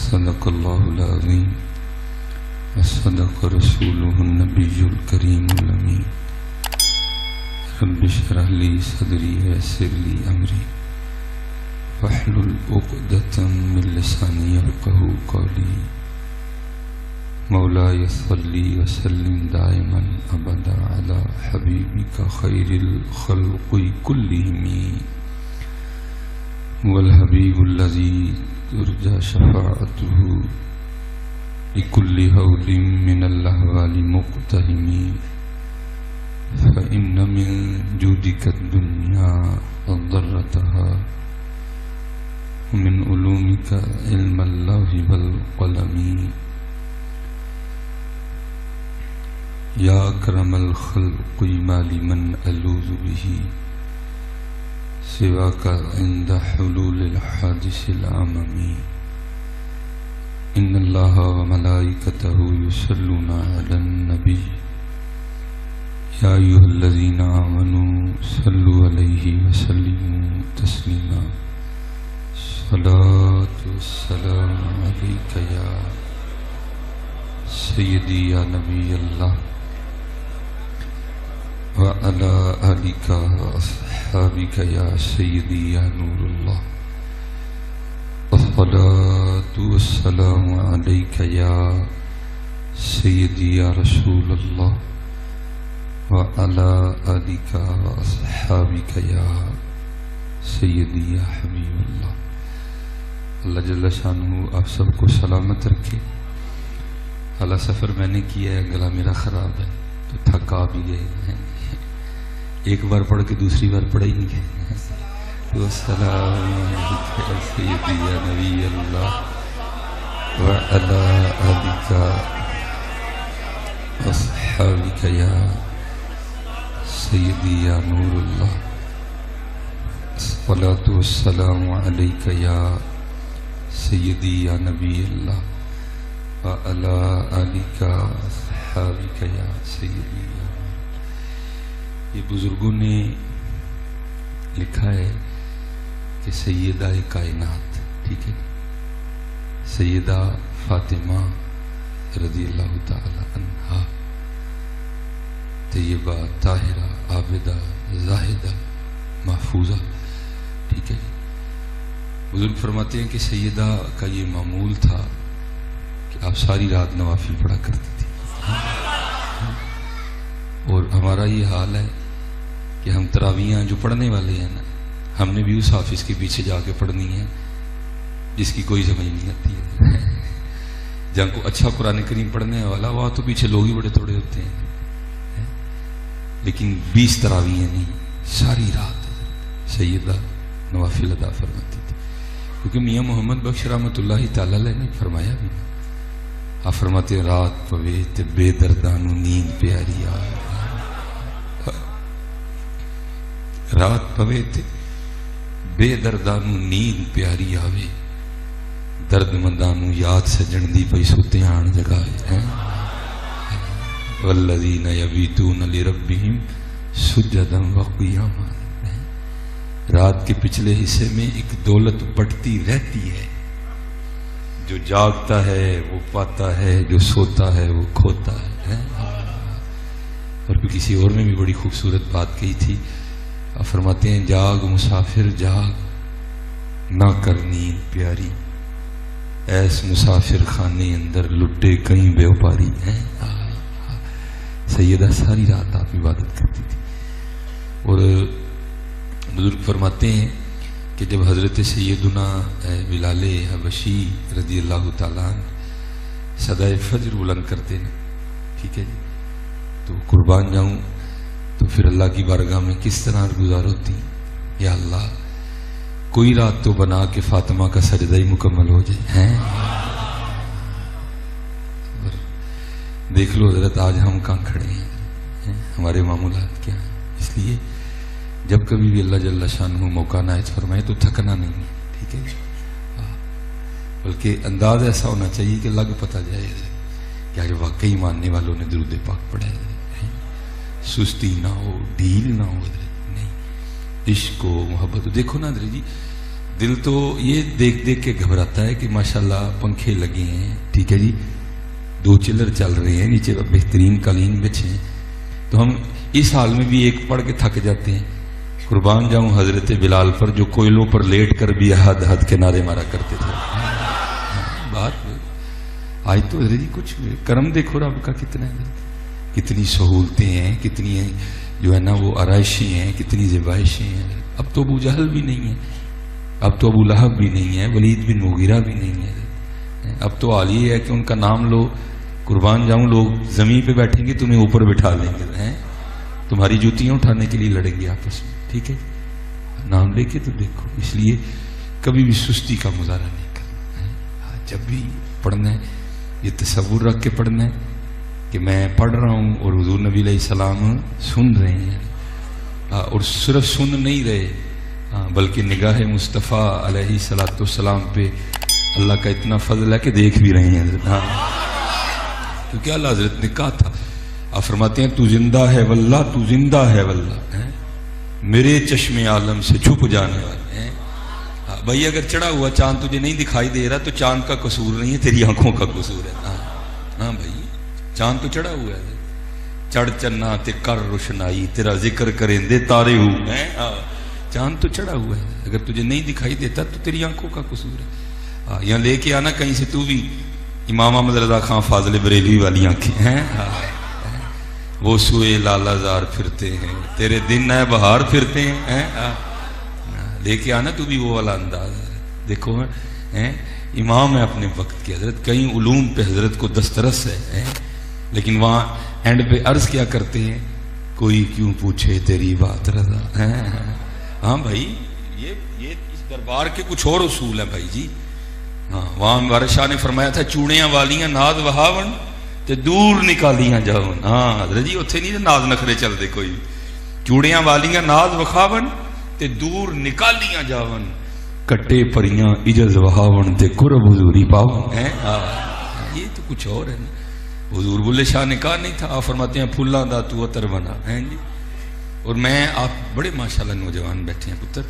صدق اللہ العظیم وصدق رسولہ النبی الکریم الامین رب اشرح لی صدری ویسر لی امری واحلل عقدۃ من لسانی یفقہوا قولی مولاي صلی وسلم دائما ابدا علی حبیبک خیر الخلق كلهم والحبیب الذی ترجى شفاعته لكل هول من الأهوال مقتهم فإن من جودك الدنيا وضرتها ومن علومك علم اللوح والقلم يا أكرم الخلق ما لمن ألوذ به سواك عند حلول الحادث العممي إن الله وملائكته يصلون على النبي يا أيها الذين آمنوا صلوا عليه وسلموا تسليما صلاة والسلام عليك يا سيدي يا نبي الله وعلى آلك وأصحابك يا سيدي يا نور الله الصلاة والسلام عليك يا سيدي يا رسول الله وعلى آلك وأصحابك يا سيدي يا حبيب الله. اللہ جل شانہ آپ سب کو سلامت رکھے. اعلیٰ سفر میں نے کیا ہے, گلا میرا خراب ہے تو تھکا بھی گئے ہیں. ایک بار پڑھ کے دوسری بار پڑھ ہی نہیں گئے. والسلام علیک یا سیدی یا نبی اللہ وعلی آلک واصحابک یا سیدی یا نور اللہ. الصلاة والسلام علیک یا سیدی یا نبی اللہ وعلی آلک واصحابک یا سیدی یا. یہ بزرگوں نے لکھا ہے کہ سیدہ کائنات, ٹھیک ہے, سیدہ فاطمہ رضی اللہ تعالی عنہا, طیبہ طاہرہ عابدہ زاہدہ محفوظہ, ٹھیک ہے. بزرگ فرماتے ہیں کہ سیدہ کا یہ معمول تھا کہ آپ ساری رات نوافل پڑھا کرتی تھی. اور ہمارا یہ حال ہے کہ ہم تراویحاں جو پڑھنے والے ہیں نا, ہم نے بھی اس حافظ کے پیچھے جا کے پڑھنی ہے جس کی کوئی سمجھ نہیں آتی ہے. جہاں کو اچھا قرآن کریم پڑھنے والا وہاں تو پیچھے لوگ ہی بڑے تھوڑے ہوتے ہیں, لیکن 20 تراویحیں نہیں, ساری رات سیدہ نوافل ادا فرماتی تھی. کیونکہ میاں محمد بخش رحمۃ اللہ تعالی علیہ نے فرمایا بھی, آپ فرماتے ہیں رات پوے تے بے دردانو نیند پیاری آئے. رات پوے تے بے دردانو نیند پیاری آوے, درد مندانو یاد سجن دی پئی ستے آن جگائے. والذین یبیتون لربہم سجدا وقیاما. رات کے پچھلے حصے میں ایک دولت بڑھتی رہتی ہے, جو جاگتا ہے وہ پاتا ہے, جو سوتا ہے وہ کھوتا ہے. اور پھر کسی اور نے بھی بڑی خوبصورت بات کہی تھی, فرماتے ہیں جاگ مسافر جاگ نہ کر نیند پیاری, ایس مسافر خانے اندر لٹے کہیں بیوپاری ہیں. سیدہ ساری رات آپ عبادت کرتی تھی. اور بزرگ فرماتے ہیں کہ جب حضرت سیدنا بلال حبشی رضی اللہ تعالیٰ صدائے فجر بلند کرتے ہیں, ٹھیک ہے جی, تو قربان جاؤں تو پھر اللہ کی بارگاہ میں کس طرح گزار ہوتی. یا اللہ کوئی رات تو بنا کہ فاطمہ کا سجدہ ہی مکمل ہو جائے ہیں. دیکھ لو حضرت آج ہم کہاں کھڑے ہیں, ہمارے معمولات کیا ہیں. اس لیے جب کبھی بھی اللہ جل شانہ موقع عنایت فرمائے تو تھکنا نہیں, ٹھیک ہے, بلکہ انداز ایسا ہونا چاہیے کہ لگ پتہ جائے کہ آج واقعی ماننے والوں نے درود پاک پڑھا ہے. سستی نہ ہو, ڈھیل نہ ہو, نہیں, عشق و محبت. دیکھو نا حضرت جی, دل تو یہ دیکھ دیکھ کے گھبراتا ہے کہ ماشاءاللہ پنکھے لگے ہیں، ٹھیک ہے جی، 2 چلر چل رہے ہیں، نیچے بہترین قالین بچھے ہیں، تو ہم اس حال میں بھی ایک پڑھ کے تھک جاتے ہیں۔ قربان جاؤں حضرت بلال پر جو کوئلوں پر لیٹ کر بھی حد حد کے نعرے مارا کرتے تھے۔ بات آج تو حضرت جی کچھ کرم دیکھو رب کا کتنا ہے، کتنی سہولتیں ہیں، کتنی جو ہے نا وہ آرائشیں ہیں، کتنی زیبائشیں ہیں۔ اب تو ابو جہل بھی نہیں ہے، اب تو ابو لہب بھی نہیں ہے، ولید بن مغیرہ بھی نہیں ہے، اب تو عالی ہے کہ ان کا نام لو، قربان جاؤں لوگ زمین پہ بیٹھیں گے تمہیں اوپر بٹھا لیں گے، تمہاری جوتیاں اٹھانے کے لیے لڑیں گے آپس میں، ٹھیک ہے، نام لے کے تو دیکھو۔ اس لیے کبھی بھی سستی کا مظاہرہ نہیں کرنا ہے، جب بھی پڑھنا ہے یہ تصور رکھ کے پڑھنا ہے کہ میں پڑھ رہا ہوں اور حضور نبی علیہ السلام سن رہے ہیں، اور صرف سن نہیں رہے بلکہ نگاہ مصطفیٰ علیہ الصلوۃ والسلام پہ اللہ کا اتنا فضل ہے کہ دیکھ بھی رہے ہیں حضرت۔ کیونکہ اللہ حضرت نے کہا تھا، آپ فرماتے ہیں تو زندہ ہے واللہ، تو زندہ ہے واللہ، میرے چشم عالم سے چھپ جانے والے ہیں۔ بھائی اگر چڑھا ہوا چاند تجھے نہیں دکھائی دے رہا تو چاند کا قصور نہیں ہے، تیری آنکھوں کا قصور ہے۔ ہاں بھائی چاند تو چڑھا ہوا ہے، چڑھ چنا تے کر روشنائی، تیرا ذکر کریں دے تارے ہو، چاند تو چڑھا ہوا ہے، اگر تجھے نہیں دکھائی دیتا تو تیری آنکھوں کا قصور ہے۔ یہاں لے کے آنا کہیں سے تو بھی امام احمد رضا خان فاضل بریلوی والی آنکھیں ہیں، وہ سوئے لالا زار پھرتے ہیں، تیرے دن ہے بہار پھرتے ہیں، لے کے آنا تو بھی وہ والا انداز ہے۔ دیکھو امام ہے اپنے وقت کے، حضرت کئی علوم پہ حضرت کو دسترس ہے، لیکن وہاں اینڈ پہ عرض کیا کرتے ہیں، کوئی کیوں پوچھے تیری بات رضا۔ ہاں بھائی یہ اس دربار کے کچھ اور اصول ہیں بھائی جی۔ ہاں وہاں ہمارے شاہ نے فرمایا تھا، چوڑیاں والیاں ناز وہاون تے دور نکالیاں جاون۔ ہاں حضرت جی اتھے نہیں ناز نخرے چلتے کوئی، چوڑیاں والیاں ناز وکھاون تے دور نکالیاں جاون، کٹے پریاں اجز وہاون تے قرب حضوری پاون۔ یہ تو کچھ اور ہے نا، حضور بلے شاہ نے کہا نہیں تھا، آپ فرماتے ہیں پھلاں دا تو عطر بنا ہے جی۔ اور میں آپ بڑے ماشاءاللہ نوجوان بیٹھے ہیں پتر،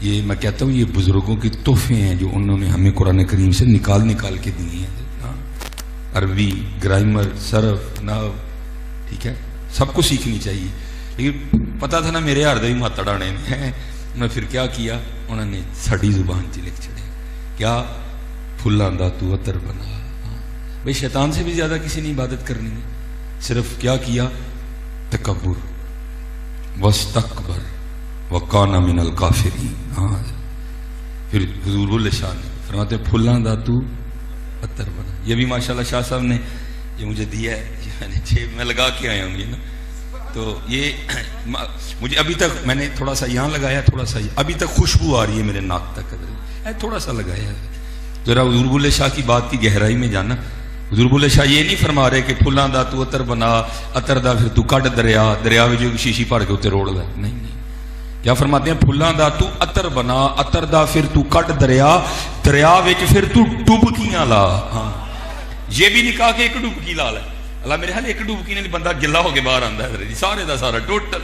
یہ میں کہتا ہوں یہ بزرگوں کی تحفے ہیں جو انہوں نے ہمیں قرآن کریم سے نکال کے دی ہیں، عربی گرامر صرف نحو، ٹھیک ہے، سب کو سیکھنی چاہیے۔ لیکن پتا تھا نا میرے ہر دے مات ڈانے نے، انہوں نے پھر کیا کیا، انہوں نے ساڈی زبان چ لکھ چھڑے، کیا پھلاں دا تو عطر بنا۔ بھائی شیطان سے بھی زیادہ کسی نے عبادت کرنی ہے، صرف کیا کیا، تکبر واستکبر وکان من الکافرین۔ پھر حضور بلے شاہ نے فرماتے پھلاں دا تو عطر بنا۔ یہ بھی ماشاءاللہ شاہ صاحب نے یہ مجھے دیا ہے، میں لگا کے آیا ہوں یہ نا، تو یہ مجھے ابھی تک میں نے تھوڑا سا یہاں لگایا، تھوڑا سا ابھی تک خوشبو آ رہی ہے میرے ناک تک، تھوڑا سا لگایا ہے۔ ذرا حضور بلے شاہ کی بات کی گہرائی میں جانا، حضور بلے شاہ یہ نہیں فرما رہے کہ پھلاں دا تو عطر بنا، عطر دا پھر تو کڈ دریا میں جو شیشی پھڑ کے اتنے روڑ لے، نہیں نہیں، کیا فرماتے ہیں پھلاں دا تو عطر بنا، عطر دا پھر تو کڈ دریا وچ پھر تو ڈبکیاں لا۔ ہاں یہ بھی نہیں کہا کہ ایک ڈبکی لا لے، اللہ میرے حال ایک ڈبکی نے بندہ گلا ہو کے باہر آندا ہے سارے دا سارا ٹوٹل،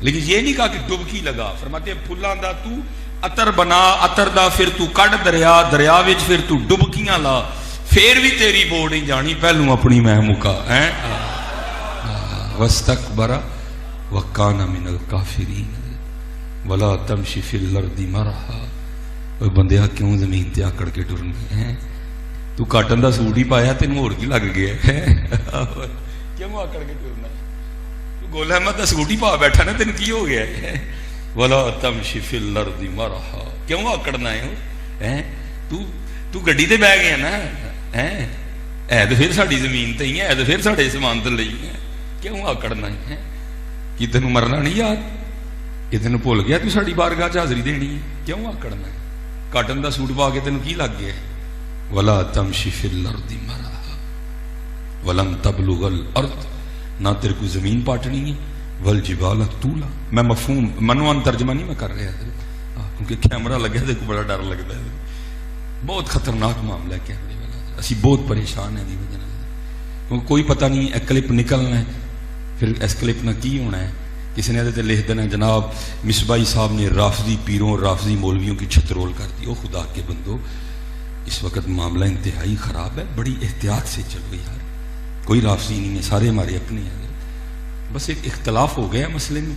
لیکن یہ نہیں کہا کہ ڈبکی لگا۔ فرماتے ہیں پھلاں دا تو عطر بنا، عطر دا پھر تو کڈ دریا وچ پھر تو ڈبکیاں لا، پھر بھی تیری بوڑ نہیں جانی، پہلو اپنی میں مکا ہے۔ واستکبر وکان من الکافرین ولا تمشی فی الارض مرحا۔ اوے بندیا کیوں زمین تے آکڑ کے ٹرنا ہے، تو کاٹن دا سوٹ ہی پایا تینوں ہور کی لگ گیا ہے، کیوں آکڑ کے ٹرنا، تو گول احمد دا سوٹ ہی پا بیٹھا نا، تینوں کی ہو گیا ہے، ولا تمشی فی الارض مرحا، کیوں آکڑنا ہے، تو گڈی تے بہ گیا نا، ہے تو پھر ساڈی زمین تے ہی ہے تو پھر ساڈے سامان تے لئی ہے، کیوں آکڑنا ہے، کہ تینوں مرنا نہیں یاد، کہ تینوں بھول گیا تو ساڈی بارگاہ چ حاضری دینی ہے، کیوں آکڑنا ہے، کاٹن دا سوٹ پا کے تینوں کی لگ گیا، ولا تمشی فی الارض مرحا ولن تبلغ الارض، نہ تیرے کو زمین پاٹنی ہے، والجبال طولا۔ میں مفہوم منوان ترجمہ نہیں میں کر رہا کیونکہ کیمرہ لگا تو بڑا ڈر لگتا ہے، بہت خطرناک معاملہ ہے کیمرے والا، اسی بہت پریشان ہیں دی وجہ کیونکہ کوئی پتہ نہیں، ایک کلپ نکلنا ہے پھر اس کلپ نہ کی ہونا ہے، کسی نے لکھ دینا جناب مصباحی صاحب نے رافضی پیروں اور رافضی مولویوں کی چھت رول کر دی. او خدا کے بندو، اس وقت معاملہ انتہائی خراب ہے، بڑی احتیاط سے چلو یار. کوئی رافضی نہیں ہے، سارے ہمارے اپنے ہیں. بس ایک اختلاف ہو گیا مسئلے میں،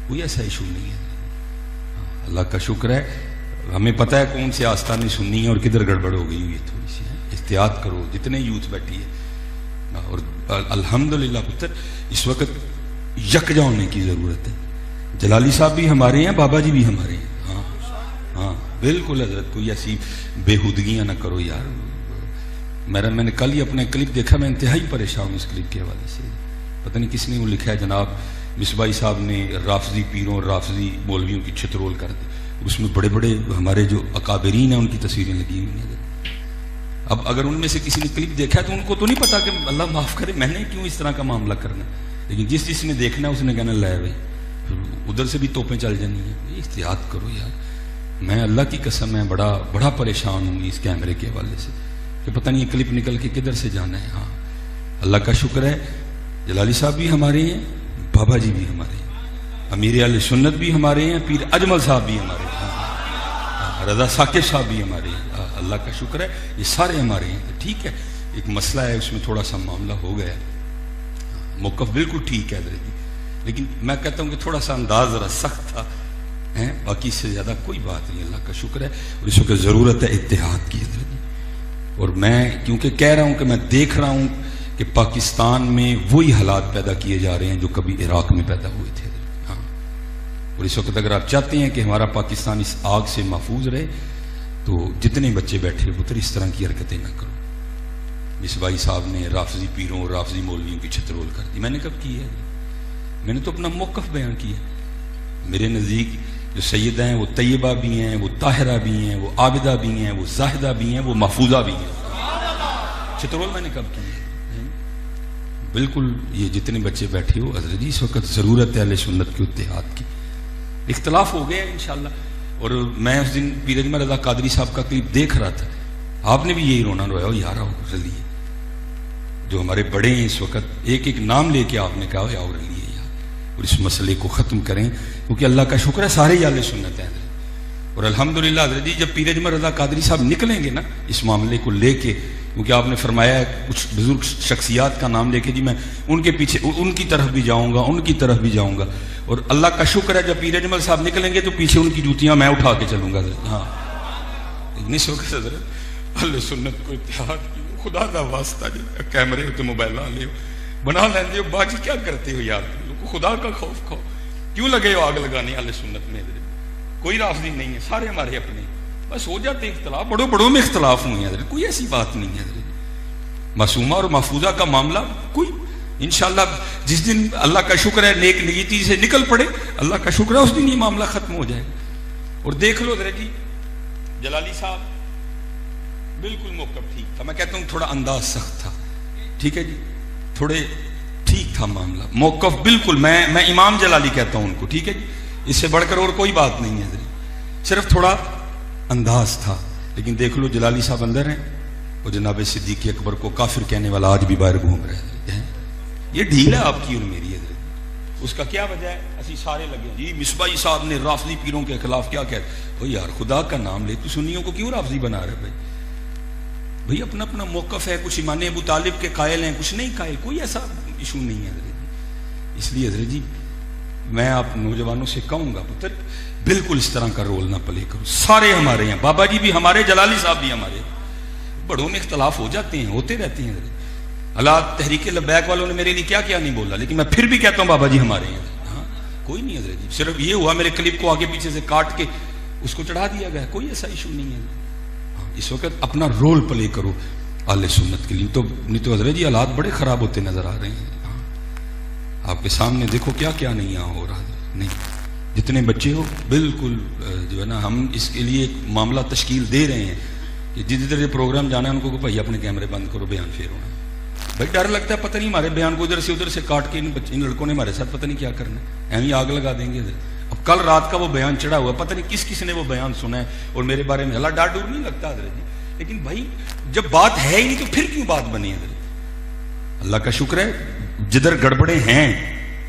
کوئی ایسا ایشو نہیں ہے. اللہ کا شکر ہے ہمیں پتہ ہے کون سے آستانے سننی ہے اور کدھر گڑبڑ ہو گئی ہوئی ہے. تھوڑی سی احتیاط کرو جتنے یوتھ بیٹھی ہے. اور الحمدللہ پتر اس وقت یکجا ہونے کی ضرورت ہے. جلالی صاحب بھی ہمارے ہیں، بابا جی بھی ہمارے ہیں. ہاں ہاں بالکل حضرت، کوئی ایسی بےہودگیاں نہ کرو یار. میں نے کل ہی اپنا کلپ دیکھا، میں انتہائی پریشان ہوں اس کلپ کے حوالے سے. پتہ نہیں کس نے وہ لکھا ہے جناب مصباحی صاحب نے رافضی پیروں اور رافضی مولویوں کی چھت رول کر دی. اس میں بڑے بڑے ہمارے جو اکابرین ہیں ان کی تصویریں لگی ہوئی ہیں. اب اگر ان میں سے کسی نے کلپ دیکھا ہے تو ان کو تو نہیں پتا کہ اللہ معاف کرے میں نے کیوں اس طرح کا معاملہ کرنا ہے. لیکن جس نے دیکھنا ہے اس نے کہنا لائے بھائی، ادھر سے بھی توپیں چل جانی ہیں. احتیاط کرو یار. میں اللہ کی قسم ہے بڑا پریشان ہوں اس کیمرے کے حوالے سے کہ پتہ نہیں یہ کلپ نکل کے کدھر سے جانا ہے. ہاں اللہ کا شکر ہے جلالی صاحب بھی ہمارے ہیں، بابا جی بھی ہمارے ہیں، امیر اہل سنت بھی ہمارے ہیں، پیر اجمل صاحب بھی ہمارے ہیں، رضا ثاقب صاحب بھی ہمارے ہیں. اللہ کا شکر ہے یہ سارے ہمارے ہیں. ٹھیک ہے، ایک مسئلہ ہے اس میں تھوڑا سا معاملہ ہو گیا، موقف بالکل ٹھیک ہے حضرت، لیکن میں کہتا ہوں کہ تھوڑا سا انداز ذرا سخت تھا. باقی اس سے زیادہ کوئی بات نہیں. اللہ کا شکر ہے. اور اس وقت ضرورت ہے اتحاد کی حضرت. اور میں کیونکہ کہہ رہا ہوں کہ میں دیکھ رہا ہوں کہ پاکستان میں وہی حالات پیدا کیے جا رہے ہیں جو کبھی عراق میں پیدا ہوئے تھے. ہاں، اور اس وقت اگر آپ چاہتے ہیں کہ ہمارا پاکستان اس آگ سے محفوظ رہے تو جتنے بچے بیٹھے پتر اس طرح کی حرکتیں نہ کرو. مصباحی صاحب نے رافضی پیروں اور رافضی مولویوں کی چھت رول کر دی. میں نے کب کی ہے؟ میں نے تو اپنا موقف بیان کیا. میرے نزدیک جو سیدہ ہیں وہ طیبہ بھی ہیں، وہ طاہرہ بھی ہیں، وہ عابدہ بھی ہیں، وہ زاہدہ بھی ہیں، وہ محفوظہ بھی ہیں. چھت رول میں نے کب کی ہے؟ بالکل. یہ جتنے بچے بیٹھے ہو حضرت جی اس وقت ضرورت ہے اہل سنت کے اتحاد کی. اختلاف ہو گیا انشاءاللہ. اور میں اس دن پیر اجمل رضا قادری صاحب کا کلپ دیکھ رہا تھا، آپ نے بھی یہی رونا رویا ہو یار آؤ رلیے. جو ہمارے بڑے ہیں اس وقت ایک ایک نام لے کے آپ نے کہا آؤ رلیے یار اور اس مسئلے کو ختم کریں، کیونکہ اللہ کا شکر ہے سارے اہل سنت ہیں. اور الحمدللہ حضرت جی جب پیر اجمل رضا قادری صاحب نکلیں گے نا اس معاملے کو لے کے، کیونکہ آپ نے فرمایا ہے کچھ بزرگ شخصیات کا نام لے کے جی میں ان کے پیچھے ان کی طرف بھی جاؤں گا، ان کی طرف بھی جاؤں گا. اور اللہ کا شکر ہے جب پیر اجمل صاحب نکلیں گے تو پیچھے ان کی جوتیاں میں اٹھا کے چلوں گا. ہاں اس وقت حضرت اہل سنت کو اتحاد کی خدا دا واسطہ جو کیمرے ہوتے موبائل لے بنا لیندے ہو. باجی کیا کرتے ہو یار؟ خدا کا خوف کھو. کیوں لگے ہو آگ لگانے اہل سنت میں؟ کوئی رافضی نہیں ہے، سارے ہمارے اپنے. بس ہو جاتے اختلاف، بڑوں میں اختلاف ہوئے ہیں، کوئی ایسی بات نہیں ہے. معصومہ اور محفوظہ کا معاملہ کوئی انشاءاللہ جس دن اللہ کا شکر ہے نیک نیتی سے نکل پڑے، اللہ کا شکر ہے اس دن یہ معاملہ ختم ہو جائے. اور دیکھ لو ذرا جی جلالی صاحب بالکل موقف ٹھیک تھا. میں کہتا ہوں تھوڑا انداز سخت تھا. ٹھیک ہے جی، تھوڑے ٹھیک تھا معاملہ، موقف بالکل. میں امام جلالی کہتا ہوں ان کو. ٹھیک ہے جی، اس سے بڑھ کر اور کوئی بات نہیں ہے، صرف تھوڑا انداز تھا. لیکن دیکھ لو جلالی صاحب اندر ہیں اور جناب صدیق اکبر کو کافر کہنے والا آج بھی باہر گھوم رہے ہیں. یہ ڈھیل ہے آپ کی اور میری. اس کا کیا وجہ ہے؟ اسی سارے لگے جی مصباحی صاحب نے رافضی پیروں کے خلاف کیا کہتے. یار خدا کا نام لے تو سنیوں کو کیوں رافضی بنا رہے بھائی اپنا اپنا موقف ہے. کچھ ایمان ابو طالب کے قائل ہیں، کچھ نہیں قائل، کوئی ایسا ایشو نہیں ہے. اس لیے حضرت جی میں آپ نوجوانوں سے کہوں گا پتر بالکل اس طرح کا رول نہ پلے کرو. سارے ہمارے ہیں، بابا جی بھی ہمارے، جلالی صاحب بھی ہمارے. بڑوں میں اختلاف ہو جاتے ہیں، ہوتے رہتے ہیں. اللہ تحریک لبیک والوں نے میرے لیے کیا کیا نہیں بولا، لیکن میں پھر بھی کہتا ہوں بابا جی ہمارے ہیں. ہاں کوئی نہیں حضرت جی، صرف یہ ہوا میرے کلپ کو آگے پیچھے سے کاٹ کے اس کو چڑھا دیا گیا، کوئی ایسا ایشو نہیں ہے. اس وقت اپنا رول پلے کرو اہل سنت کے لیے. نہیں تو حضرت جی حالات بڑے خراب ہوتے نظر آ رہے ہیں. آپ کے سامنے دیکھو کیا کیا نہیں یہاں ہو رہا. نہیں جتنے بچے ہو بالکل جو ہے نا ہم اس کے لیے ایک معاملہ تشکیل دے رہے ہیں کہ جدھر پروگرام جانا ہے ان کو بھائی اپنے کیمرے بند کرو، بیان پھیر ہونا. بھائی ڈر لگتا ہے پتہ نہیں ہمارے بیان کو ادھر سے کاٹ کے ان لڑکوں نے ہمارے ساتھ پتہ نہیں کیا کرنا ہے، ایویں آگ لگا دیں گے. اب کل رات کا وہ بیان چڑھا ہوا، پتہ نہیں کس نے وہ بیان سنا ہے اور میرے بارے میں اللہ ڈر ڈور نہیں لگتا حضرت جی. لیکن بھائی جب بات ہے ہی نہیں تو پھر کیوں بات بنی حضرت؟ اللہ کا شکر ہے جدھر گڑبڑے ہیں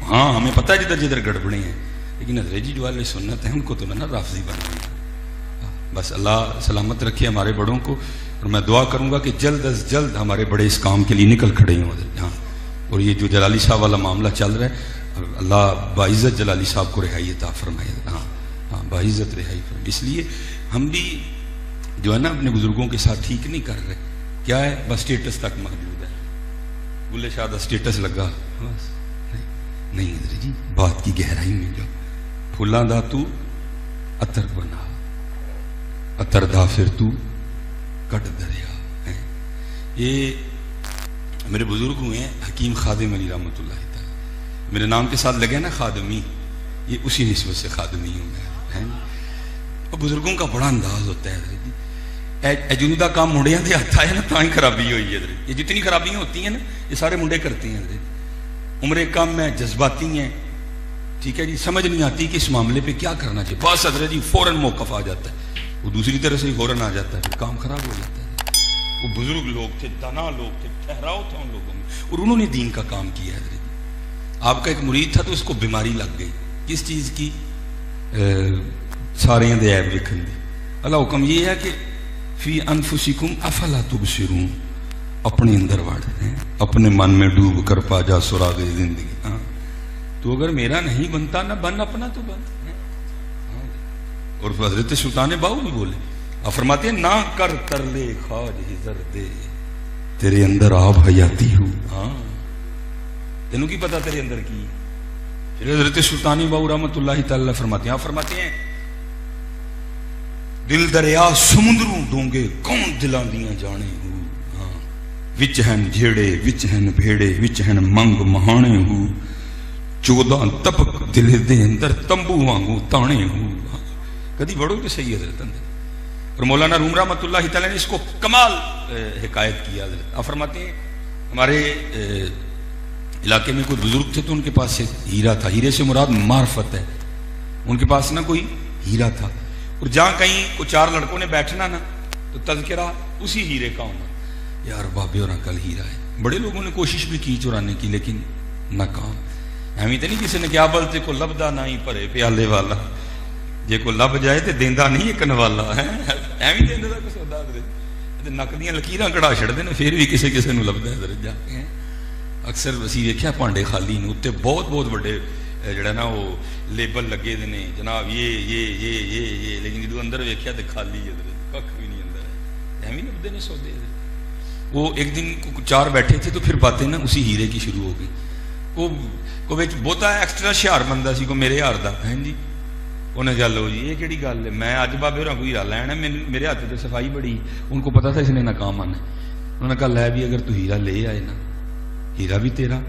ہاں ہمیں پتہ ہے جدھر جدھر گڑبڑیں ہیں، لیکن حضرت جی جو اہل سنت ہیں ان کو تو نہ رافضی بنانا. بس اللہ سلامت رکھے ہمارے بڑوں کو، اور میں دعا کروں گا کہ جلد از جلد ہمارے بڑے اس کام کے لیے نکل کھڑے ہوں. ہاں، اور یہ جو جلالی صاحب والا معاملہ چل رہا ہے، اللہ باعزت جلالی صاحب کو رہائی عطا فرمائے. ہاں ہاں، باعزت رہائی فرمائے. اس لیے ہم بھی جو ہے نا اپنے بزرگوں کے ساتھ ٹھیک نہیں کر رہے. کیا ہے؟ بس اسٹیٹس تک محدود ہے. بلے شاہ دا اسٹیٹس لگا بس. نہیں حضرت جی، بات کی گہرائی میں جو پھلاں دا تو عطر بنا، عطر دا پھر تو کٹ دریا. یہ میرے بزرگ ہوئے ہیں حکیم خادم علی رحمۃ اللہ تعالی، میرے نام کے ساتھ لگے نا خادمی، یہ اسی نسبت سے خادمی ہوں میں. اور بزرگوں کا بڑا انداز ہوتا ہے حضرت جی. جنوں کا کام منڈیاں دے ہاتھ آئے نا تاں ہی خرابی ہوئی ہے حضرت. یہ جتنی خرابیاں ہوتی ہیں نا یہ سارے منڈے کرتے ہیں حضرت. عمریں کم ہیں، جذباتی ہیں، ٹھیک ہے جی، سمجھ نہیں آتی کہ اس معاملے پہ کیا کرنا چاہیے. بس حضرت جی فوراً موقف آ جاتا ہے، وہ دوسری طرح سے فوراً آ جاتا ہے، پھر کام خراب ہو جاتا ہے. وہ بزرگ لوگ تھے، دانا لوگ تھے، ٹھہراؤ تھا ان لوگوں میں، اور انہوں نے دین کا کام کیا حضرت. آپ کا ایک مرید تھا تو اس کو بیماری لگ گئی. کس چیز کی؟ سارے دے عیب لکھن دی. اللہ حکم یہ ہے کہ فی انفسکم افلا تبصرون، اپنے اندر وڑ ہیں، اپنے من میں ڈوب کر پا جا سراغ زندگی. ہاں تو اگر میرا نہیں بنتا نہ بن اپنا تو بن. اور حضرت سلطان باؤ بھی بولے، آپ فرماتے ہیں نہ کر ترلے خواج ہزر دے، تیرے اندر آب حیاتی ہو. ہاں تینوں کی پتا تیرے اندر کی. پھر حضرت سلطان باؤ رحمۃ اللہ تعالی فرماتے ہیں، آپ فرماتے ہیں دل دریا سمندروں ڈونگے کون دلاں دیاں جانے ہو. ہاں وچ ہن جھیڑے، وچ ہن بھیڑے، وچ ہن منگ مہانے ہو. 14 تپک دل دے اندر تمبو وانگو تانے ہو. کدی بڑھو کہ صحیح حضرت اندر. اور مولانا روم رحمۃ اللہ تعالی نے اس کو کمال حکایت کیا حضرت. آپ فرماتے ہیں ہمارے علاقے میں کوئی بزرگ تھے تو ان کے پاس ایک ہیرا تھا. ہیرے سے مراد معرفت ہے. ان کے پاس نا کوئی ہیرا تھا، اور جہاں کہیں کو 4 لڑکوں نے بیٹھنا نا تو تذکرہ اسی ہیرے کا ہونا. یار بابے اور کل ہیرا ہے. بڑے لوگوں نے کوشش بھی کی چرانے کی لیکن ناکام. ایویں تو نہیں کسی نے کیا بلتے کو لبدا نہ ہی پرے پیالے والا، جے کو لب جائے تو دیندا نہیں ایکن والا ہے. ایویں دیندا دا کوئی سودا حضرت. نک دیاں لکیراں کڑا چھڑدے نے پھر بھی کسے کسے نوں لبدا حضرت جا کے. اکثر اسی ویکھیا پانڈے خالی نے اتنے بہت بہت بڑے جڑا نا وہ لیبل لگے دے نے جناب یہ لیکن جدو اندر ویکھیا تو خالی حضرت، کھ بھی نہیں اندر ہے. ایویں لبدے نے سودے. وہ ایک دن 4 بیٹھے تھے تو پھر باتیں نا اسی ہیرے کی شروع ہو گئی. کو بہتا ایکسٹرا ہوشیار بندہ سی، کو میرے یار دا ہے جی. انہیں کہا لو جی یہ کہڑی گل ہے، میں اج بابے ہوراں کو ہیرا لینا، میرے ہاتھ تو صفائی بڑی. ان کو پتا تھا اس نے ناکام آنا. انہوں نے کہا لے بھی اگر تو ہیرا لے آئے نا، ہیرا بھی تیرا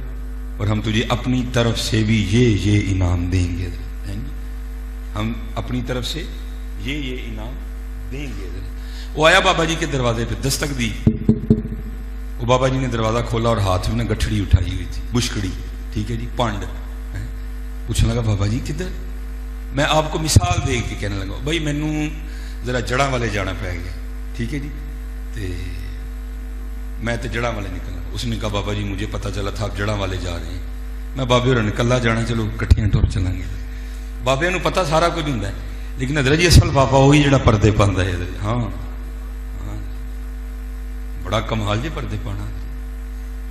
اور ہم تجھے اپنی طرف سے بھی یہ انعام دیں گے. ہم اپنی طرف سے یہ انعام دیں گے. وہ آیا بابا جی کے دروازے پہ، دستک دی. وہ بابا جی نے دروازہ کھولا اور ہاتھ میں نے گٹھڑی اٹھائی ہوئی تھی، بشکڑی، ٹھیک ہے جی، پانڈ. پوچھنے لگا بابا جی کدھر؟ میں آپ کو مثال دے کے کہنے لگا بھائی مینوں ذرا جڑاں والے جانا پہ گیا، ٹھیک ہے جی. میں تو جڑاں والے نکلنا. اس نے کہا بابا جی مجھے پتہ چلا تھا آپ جڑاں والے جا رہے ہیں. میں بابے اور نکلا جانا، چلو کٹھیاں ٹور چلیں گے. بابے نوں پتہ سارا کچھ ہوندا ہے لیکن حضرت جی اصل بابا وہی جڑا پردے پاندا ہے. ہاں ہاں بڑا کمال جی پردے پانا.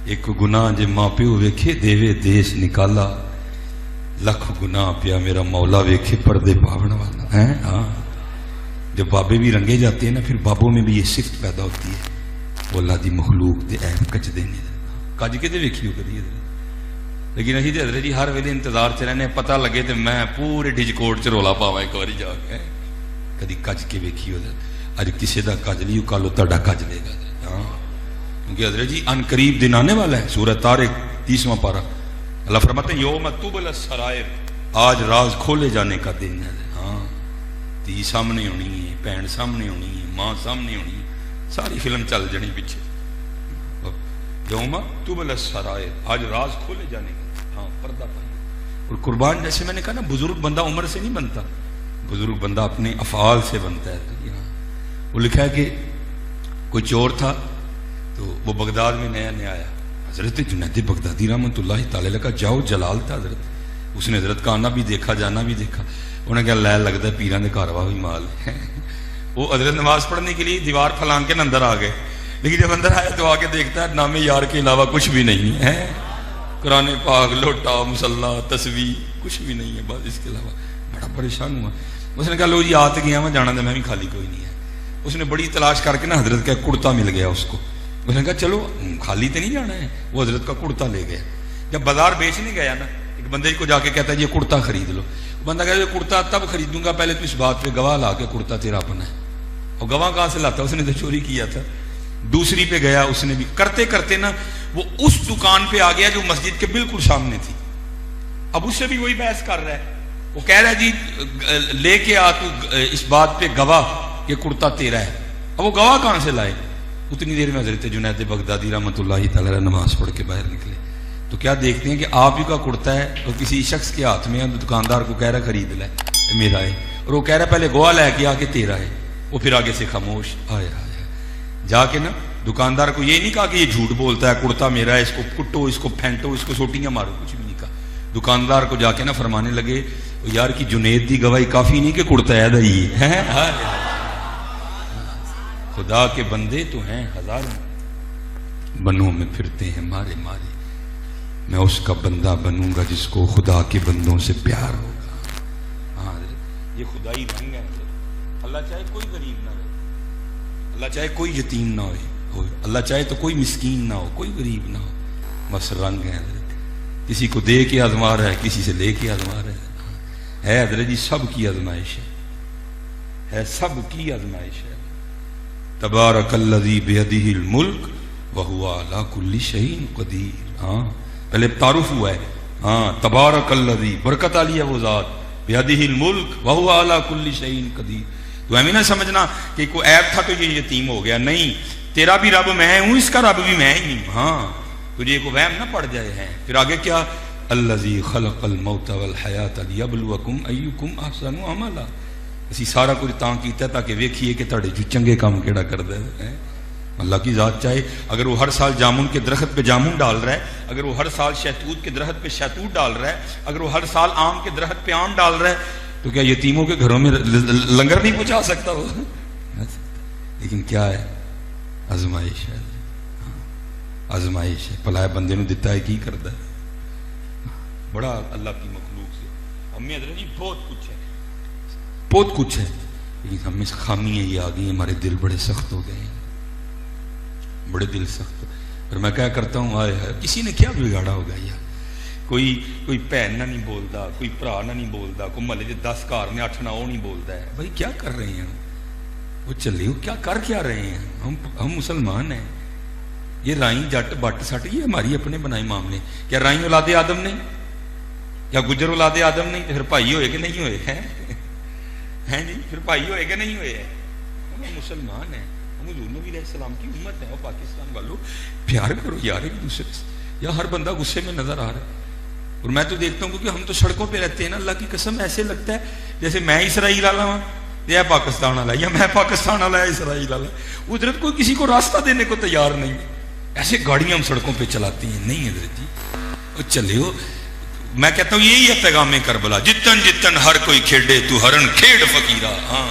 ایک گناہ جے ماں پیو ویکھے دیوے دیس نکالا، لکھ گناہ پیا میرا مولا ویکھے پردے پاون والا ہے. ہاں جب بابے بھی رنگے جاتے ہیں نا پھر بابوں میں بھی یہ صفت پیدا ہوتی ہے، وہ اللہ دی مخلوق دے عیب کچ دے نہیں کج کے ویکھی ہو کدی. لیکن اسی تو حضرت جی ہر ویلے انتظار چ رہنے، پتہ لگے تو میں پورے ڈجکوٹ چ رولا پاواں ایک باری جا کے. کدی کج کے ویکھی ہو اج کسی دا کج نہیں، کل تہاڈا کج لے گا. ہاں کیونکہ حضرت جی ان قریب دن آنے والا ہے. سورہ طارق 30واں پارہ اللہ فرماتے ہیں یوم تبل السرائر، آج راز کھولے جانے کا دن ہے. ہاں دھی سامنے ہونی ہے، بہن سامنے ہونی ہے، ماں سامنے ہونی ہے، ساری فلم چل جانی پیچھے. یوم تبل السرائر، آج راز کھولے جانے کا. ہاں پردہ پانا. اور قربان جیسے میں نے کہا نا بزرگ بندہ عمر سے نہیں بنتا، بزرگ بندہ اپنے افعال سے بنتا ہے. وہ لکھا ہے کہ کوئی چور تھا تو وہ بغداد میں نیا آیا. حضرت جنید بغدادی رحمۃ اللہ تعالی علیہ کا جاؤ جلال تھا حضرت. اس نے حضرت کا آنا بھی دیکھا جانا بھی دیکھا. انہیں کہا لے لگتا ہے پیران دے کاروا بھی مال ہے. وہ حضرت نماز پڑھنے کے لیے دیوار پھلان کے اندر آ گئے, لیکن جب اندر آیا تو آ کے دیکھتا ہے نام یار کے علاوہ کچھ بھی نہیں ہے. قرآن پاک, لوٹا, مصلا, تسبیح کچھ بھی نہیں ہے بس اس کے علاوہ. بڑا پریشان ہوا. اس نے کہا لو جی آ تو گیا میں جانا, میں بھی خالی کوئی نہیں ہے. اس نے بڑی تلاش کر کے نا حضرت کا کرتا مل گیا اس کو. اس نے کہا چلو خالی تو نہیں جانا ہے. وہ حضرت کا کرتا لے گیا. جب بازار بیچنے گیا نا, ایک بندے کو جا کے کہتا ہے یہ کرتا خرید لو. بندہ کہتا ہے یہ کرتا تب خریدوں گا, پہلے تو اس بات پہ گواہ لا کے کرتا تیرا اپنا ہے. اور گواہ کہاں سے لاتا, اس نے تو چوری کیا تھا. دوسری پہ گیا, اس نے بھی کرتے کرتے نا وہ اس دکان پہ آ گیا جو مسجد کے بالکل سامنے تھی. اب اس سے بھی وہی بحث کر رہا ہے. وہ کہہ رہا ہے جی لے کے آ تو اس بات پہ گواہ کہ کرتا تیرا ہے. اب وہ گواہ کہاں سے لائے؟ اتنی دیر میں حضرت جنید بغدادی رحمۃ اللہ تعالی نماز پڑھ کے باہر نکلے تو کیا دیکھتے ہیں کہ آپ ہی کا کرتا ہے اور کسی شخص کے ہاتھ میں, دکاندار کو کہہ رہا خرید لے میرا ہے, اور وہ کہہ رہا پہلے گواہ لے کے آ کے تیرا ہے. وہ پھر آگے سے خاموش آیا جا کے نا دکاندار کو یہ نہیں کہا کہ یہ جھوٹ بولتا ہے, کرتا میرا ہے, اس کو کٹو, اس کو پھینٹو, اس کو سوٹیاں مارو, کچھ بھی نہیں کہا. دکاندار کو جا کے نا فرمانے لگے یار کی جنید دی گواہی کافی نہیں کہ کرتا ہے. خدا کے بندے تو ہیں ہزاروں, بنوں میں پھرتے ہیں مارے مارے. میں اس کا بندہ بنوں گا جس کو خدا کے بندوں سے پیار ہوگا. ہاں یہ خدائی رنگ ہے. اللہ چاہے کوئی غریب نہ رہے, اللہ چاہے کوئی یتیم نہ ہو, اللہ چاہے تو کوئی مسکین نہ ہو, کوئی غریب نہ ہو. بس رنگ ہے حضرت. کسی کو دے کے آزما رہا ہے, کسی سے لے کے آزما رہا ہے حضرت جی. سب کی آزمائش ہے, سب کی آزمائش ہے. تبارک الذی بیدہ الملک وہو علی کل شیء قدیر. ہاں پہلے تعارف ہوا ہے. ہاں تبارک الذی, برکت علی ہے وہ ذات, بیدہ الملک وہو علی کل شیء قدیر. تو ہمیں نہ سمجھنا کہ کوئی عیب تھا تو یہ یتیم ہو گیا. نہیں, تیرا بھی رب میں ہوں, اس کا رب بھی میں ہی ہوں. ہاں تجھے کو وہم نہ پڑ جائے ہیں. پھر آگے کیا, الذی خلق الموت والحیات لیبلوکم ایکم احسن عملا. اسی سارا کچھ تاں کیتا ہے تاکہ ویکھیے کہ تہاڈے جو چنگے کام کیڑا کردا ہے. اللہ کی ذات چاہے اگر وہ ہر سال جامن کے درخت پہ جامن ڈال رہا ہے, اگر وہ ہر سال شہتوت کے درخت پہ شہتوت ڈال رہا ہے, اگر وہ ہر سال آم کے درخت پہ آم ڈال رہا ہے, تو کیا یتیموں کے گھروں میں لنگر نہیں پہنچا سکتا وہ؟ لیکن کیا ہے, آزمائش ہے. آزمائش ہے. بھلا بندے نے دتا ہے کی کردا ہے. بڑا اللہ کی مخلوق سے ہمیں حضرت جی بہت کچھ ہے, بہت کچھ ہے, لیکن ہم میں خامیاں یہ آ گئی ہیں. ہمارے دل بڑے سخت ہو گئے ہیں, بڑے دل سخت. اور میں کیا کرتا ہوں, آئے ہے کسی نے کیا بگاڑا ہوگا یار. کوئی بھن نہ نہیں بولتا, کوئی بھرا نہ نہیں بولتا, کوئی محلے کے 10 گھر نے 8 نہ وہ نہیں بولتا ہے. بھائی کیا کر رہے ہیں وہ, چلے وہ کیا کر کیا رہے ہیں. ہم مسلمان ہیں. یہ رائیں جٹ بٹ سٹ یہ ہماری اپنے بنائے معاملے. کیا رائیں اولاد آدم نہیں, یا گجر اولاد آدم نہیں, تو پھر بھائی ہوئے کہ نہیں ہوئے ہیں جی, پھر بھائی ہوئے کہ نہیں ہوئے. ہم مسلمان ہیں, ہم حضور نبی علیہ السلام کی امت ہے. اور پاکستان والوں پیار کرو یار ایک دوسرے سے. یا ہر بندہ غصے میں نظر آ رہا ہے. اور میں تو دیکھتا ہوں کیونکہ ہم تو سڑکوں پہ رہتے ہیں نا, اللہ کی قسم ایسے لگتا ہے جیسے میں اسرائیل والا ہوں یا پاکستان والا, یا میں پاکستان والا یا اسرائیل والا. حضرت کوئی کسی کو راستہ دینے کو تیار نہیں. ایسے گاڑیاں ہم سڑکوں پہ چلاتی ہیں. نہیں حضرت جی اور چلے ہو. میں کہتا ہوں یہی ہے پیغام کربلا, جتن جتن ہر کوئی کھیڑے تو ہرن کھیڑ فقیرہ. ہاں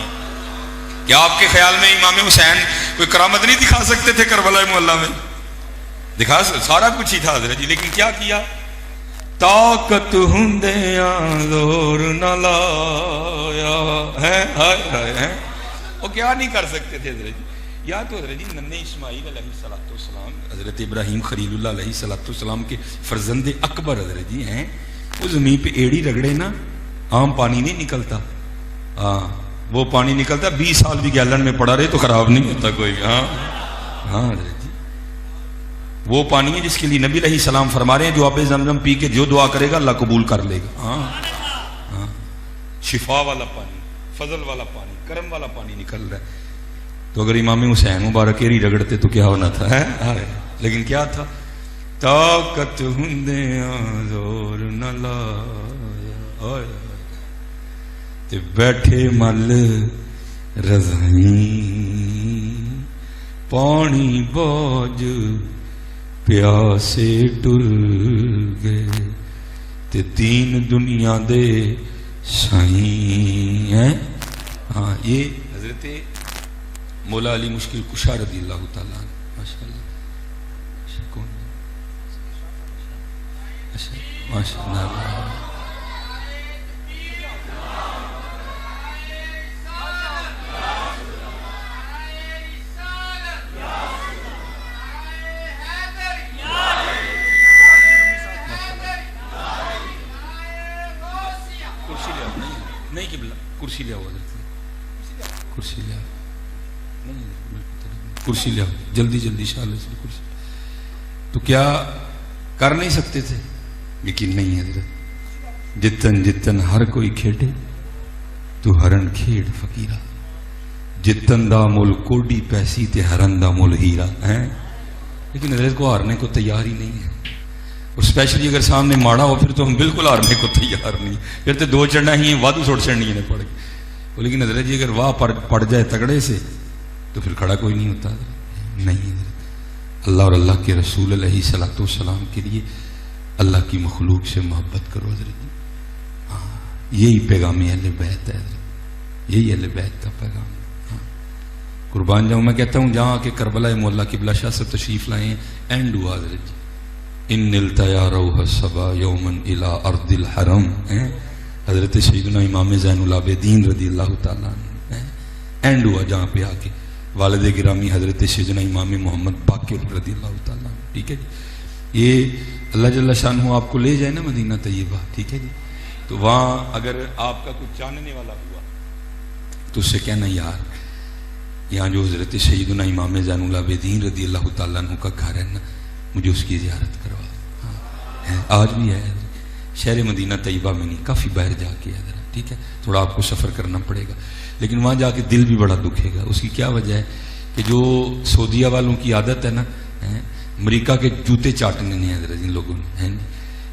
کیا آپ کے خیال میں امام حسین کوئی کرامت نہیں دکھا سکتے تھے کربلا محلہ میں؟ دکھا, سارا کچھ ہی تھا حضرت جی. لیکن کیا کیا, طاقت ہندیاں زور نہ لایا ہے. وہ کیا نہیں کر سکتے تھے حضرت جی. یا تو حضرت جی ننھے اسماعیل علیہ السلام, حضرت ابراہیم خلیل اللہ علیہ السلام کے فرزند اکبر حضرت جی ہیں. وہ زمین پہ ایڑی رگڑے نا, عام پانی نہیں نکلتا. ہاں وہ پانی نکلتا 20 سال بھی گیلن میں پڑا رہے تو خراب نہیں ہوتا کوئی. ہاں ہاں حضرت جی وہ پانی ہے جس کے لیے نبی علیہ السلام فرما رہے ہیں جو آب زمزم پی کے جو دعا کرے گا اللہ قبول کر لے گا. ہاں ہاں شفا والا پانی, فضل والا پانی, کرم والا پانی نکل رہا ہے. تو اگر امام حسین مبارک ایڑی رگڑتے تو کیا ہونا تھا ہے. لیکن کیا تھا, طاقت ہندیاں زور نہ لایا تے بیٹھے مل رضائیں پانی بوجھ پیاسے ٹر گئے تے دین دنیا دے سائیں ہیں. ہاں یہ حضرت مولا علی مشکل کشا رضی اللہ تعالیٰ عنہ. ماشاء اللہ کون ماشاء اللہ. نہیں قبلہ کرسی لے آؤ حضرت کرسی لے آؤ. کرسی لے آؤ جلدی جلدی شال سے کرسی. تو کیا کر نہیں سکتے تھے؟ لیکن نہیں حضرت. جتن جتن ہر کوئی کھیڑے تو ہرن کھیڑ فقیرہ. جتن دا مول کوڈی پیسی تے ہرن دا مول ہیرا ہیں. لیکن حضرت کو ہارنے کو تیار ہی نہیں ہے. اور اسپیشلی اگر سامنے ماڑا ہو پھر تو ہم بالکل ہارنے کو تیار نہیں. پھر تو دو چڑھنا ہی وادو چھوڑ چڑھنی ہے پڑ کے. لیکن حضرت جی اگر واہ پڑ جائے تگڑے سے تو پھر کھڑا کوئی نہیں ہوتا. نہیں حضرت اللہ اور اللہ کے رسول علیہ صلاۃ والسلام کے لیے اللہ کی مخلوق سے محبت کرو حضرت. ہاں یہی پیغام اہل بیت ہے حضرت. یہی اہل بیت کا پیغام ہے. ہاں قربان جاؤں میں کہتا ہوں جہاں کہ کربلا مولا قبلہ شاہ سے تشریف لائے ہیں اینڈ ہوا حضرت جی. ان التیا روح الصبا یومن الی ارض الحرم. حضرت سیدنا امام زین العابدین رضی اللہ تعالیٰ عنہ اینڈ ہوا جہاں پہ آ کے والد گرامی حضرت سیدنا امام محمد باقر رضی اللہ تعالیٰ عنہ. ٹھیک ہے جی. یہ اللہ جل شانہ آپ کو لے جائے نا مدینہ طیبہ. ٹھیک ہے جی. تو وہاں اگر آپ کا کچھ جاننے والا ہوا تو اس سے کہنا یار یہاں جو حضرت سیدنا امام زین العابدین رضی اللہ تعالیٰ عنہ کا گھر ہے نا مجھے اس کی زیارت کروا. آج بھی ہے شہر مدینہ طیبہ میں نہیں کافی باہر جا کے ہے. ٹھیک ہے تھوڑا آپ کو سفر کرنا پڑے گا لیکن وہاں جا کے دل بھی بڑا دکھے گا. اس کی کیا وجہ ہے کہ جو سعودیہ والوں کی عادت ہے نا امریکہ کے جوتے چاٹنے نہیں حضرت ان لوگوں نے ہیں.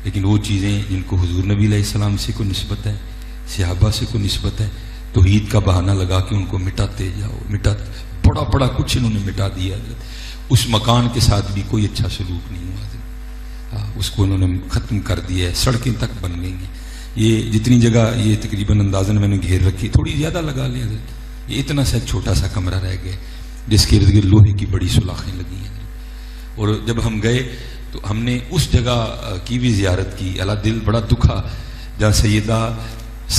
لیکن وہ چیزیں جن کو حضور نبی علیہ السلام سے کوئی نسبت ہے صحابہ سے کوئی نسبت ہے توحید کا بہانہ لگا کے ان کو مٹاتے جاؤ. بڑا بڑا کچھ انہوں نے مٹا دیا حضرت. اس مکان کے ساتھ بھی کوئی اچھا سلوک نہیں ہوا حضرت. اس کو انہوں نے ختم کر دیا ہے. سڑکیں تک بن گئی ہیں. یہ جتنی جگہ یہ تقریباً اندازاً میں نے گھیر رکھی تھوڑی زیادہ لگا لیں حضرت. یہ اتنا سا چھوٹا سا کمرہ رہ گیا جس کے ارد گرد لوہے کی بڑی سلاخیں لگی ہیں. اور جب ہم گئے تو ہم نے اس جگہ کی بھی زیارت کی. اللہ دل بڑا دکھا جہاں سیدہ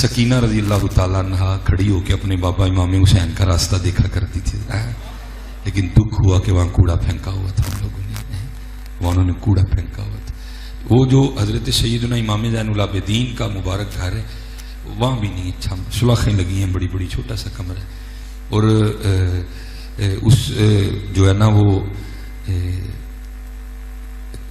سکینہ رضی اللہ تعالیٰ عنہ کھڑی ہو کے اپنے بابا امام حسین کا راستہ دیکھا کرتی تھی. لیکن دکھ ہوا کہ وہاں کوڑا پھینکا ہوا تھا. ہم لوگوں نے وہاں انہوں نے کوڑا پھینکا ہوا تھا. وہ جو حضرت سیدنا امام زین العابدین کا مبارک گھر ہے وہاں بھی نہیں اچھا. سلاخیں لگی ہیں بڑی بڑی چھوٹا سا کمرہ ہے. اور اس جو ہے نا وہ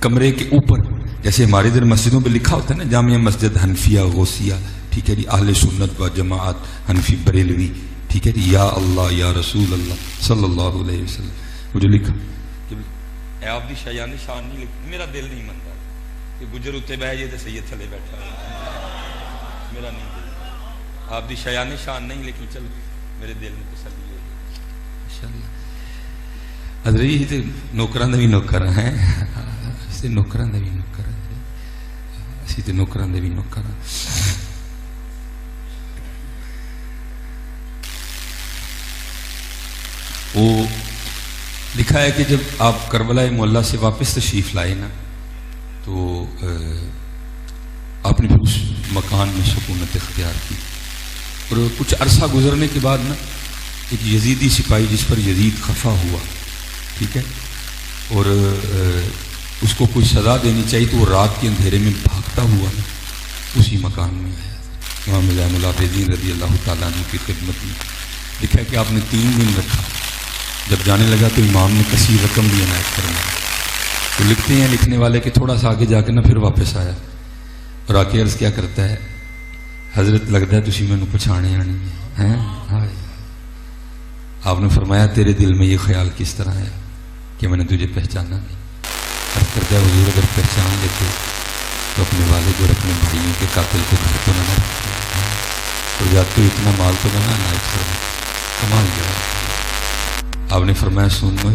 کمرے کے اوپر جیسے ہمارے ادھر مسجدوں پہ لکھا ہوتا ہے نا جامعہ مسجد حنفیہ غوثیہ. ٹھیک ہے جی. اہل سنت و جماعت حنفی بریلوی. ٹھیک ہے جی. یا اللہ یا رسول اللہ صلی اللہ علیہ وسلم. مجھے لکھا اے آپ دی شایان شان نہیں لکھ. میرا دل نہیں منتا کہ گجر اتنے بہ جائے تو سید تھلے بیٹھا ہے. میرا نہیں دل. آپ دی شایان شان نہیں لیکن چل میرے دل میں تسلی ہو گئی. ماشاءاللہ حضرت یہ تو نوکران بھی نوکر ہیں. نوکران بھی نوکر اسی تو نوکران بھی نوکر. وہ لکھا ہے کہ جب آپ کربلا معلیٰ سے واپس تشریف لائے نا تو آپ نے پھر اس مکان میں سکونت اختیار کی. اور کچھ عرصہ گزرنے کے بعد نا ایک یزیدی سپاہی جس پر یزید خفا ہوا. ٹھیک ہے. اور اس کو کوئی سزا دینی چاہیے تو وہ رات کے اندھیرے میں بھاگتا ہوا نا اسی مکان میں آیا. امام زین العابدین رضی اللہ تعالیٰ عنہ کی خدمت میں لکھا ہے کہ آپ نے 3 دن رکھا. جب جانے لگا تو امام نے کثیر رقم بھی عنایت فرمائی. تو لکھتے ہیں لکھنے والے کہ تھوڑا سا آگے جا کے نا پھر واپس آیا اور آ کے عرض کیا کرتا ہے حضرت لگتا ہے تسی مینوں پچھانے آنی ہے. آپ نے فرمایا تیرے دل میں یہ خیال کس طرح آیا کہ میں نے تجھے پہچانا نہیں. عرض کرتا ہے حضور اگر پہچان لیتے تو اپنے والد اور اپنے بھائیوں کے قاتل کو گھر تو نہ رکھتے اور جاتے اتنا مال تو نہ عنایت فرمایا. کمال گیا. آپ نے فرمایا سن لو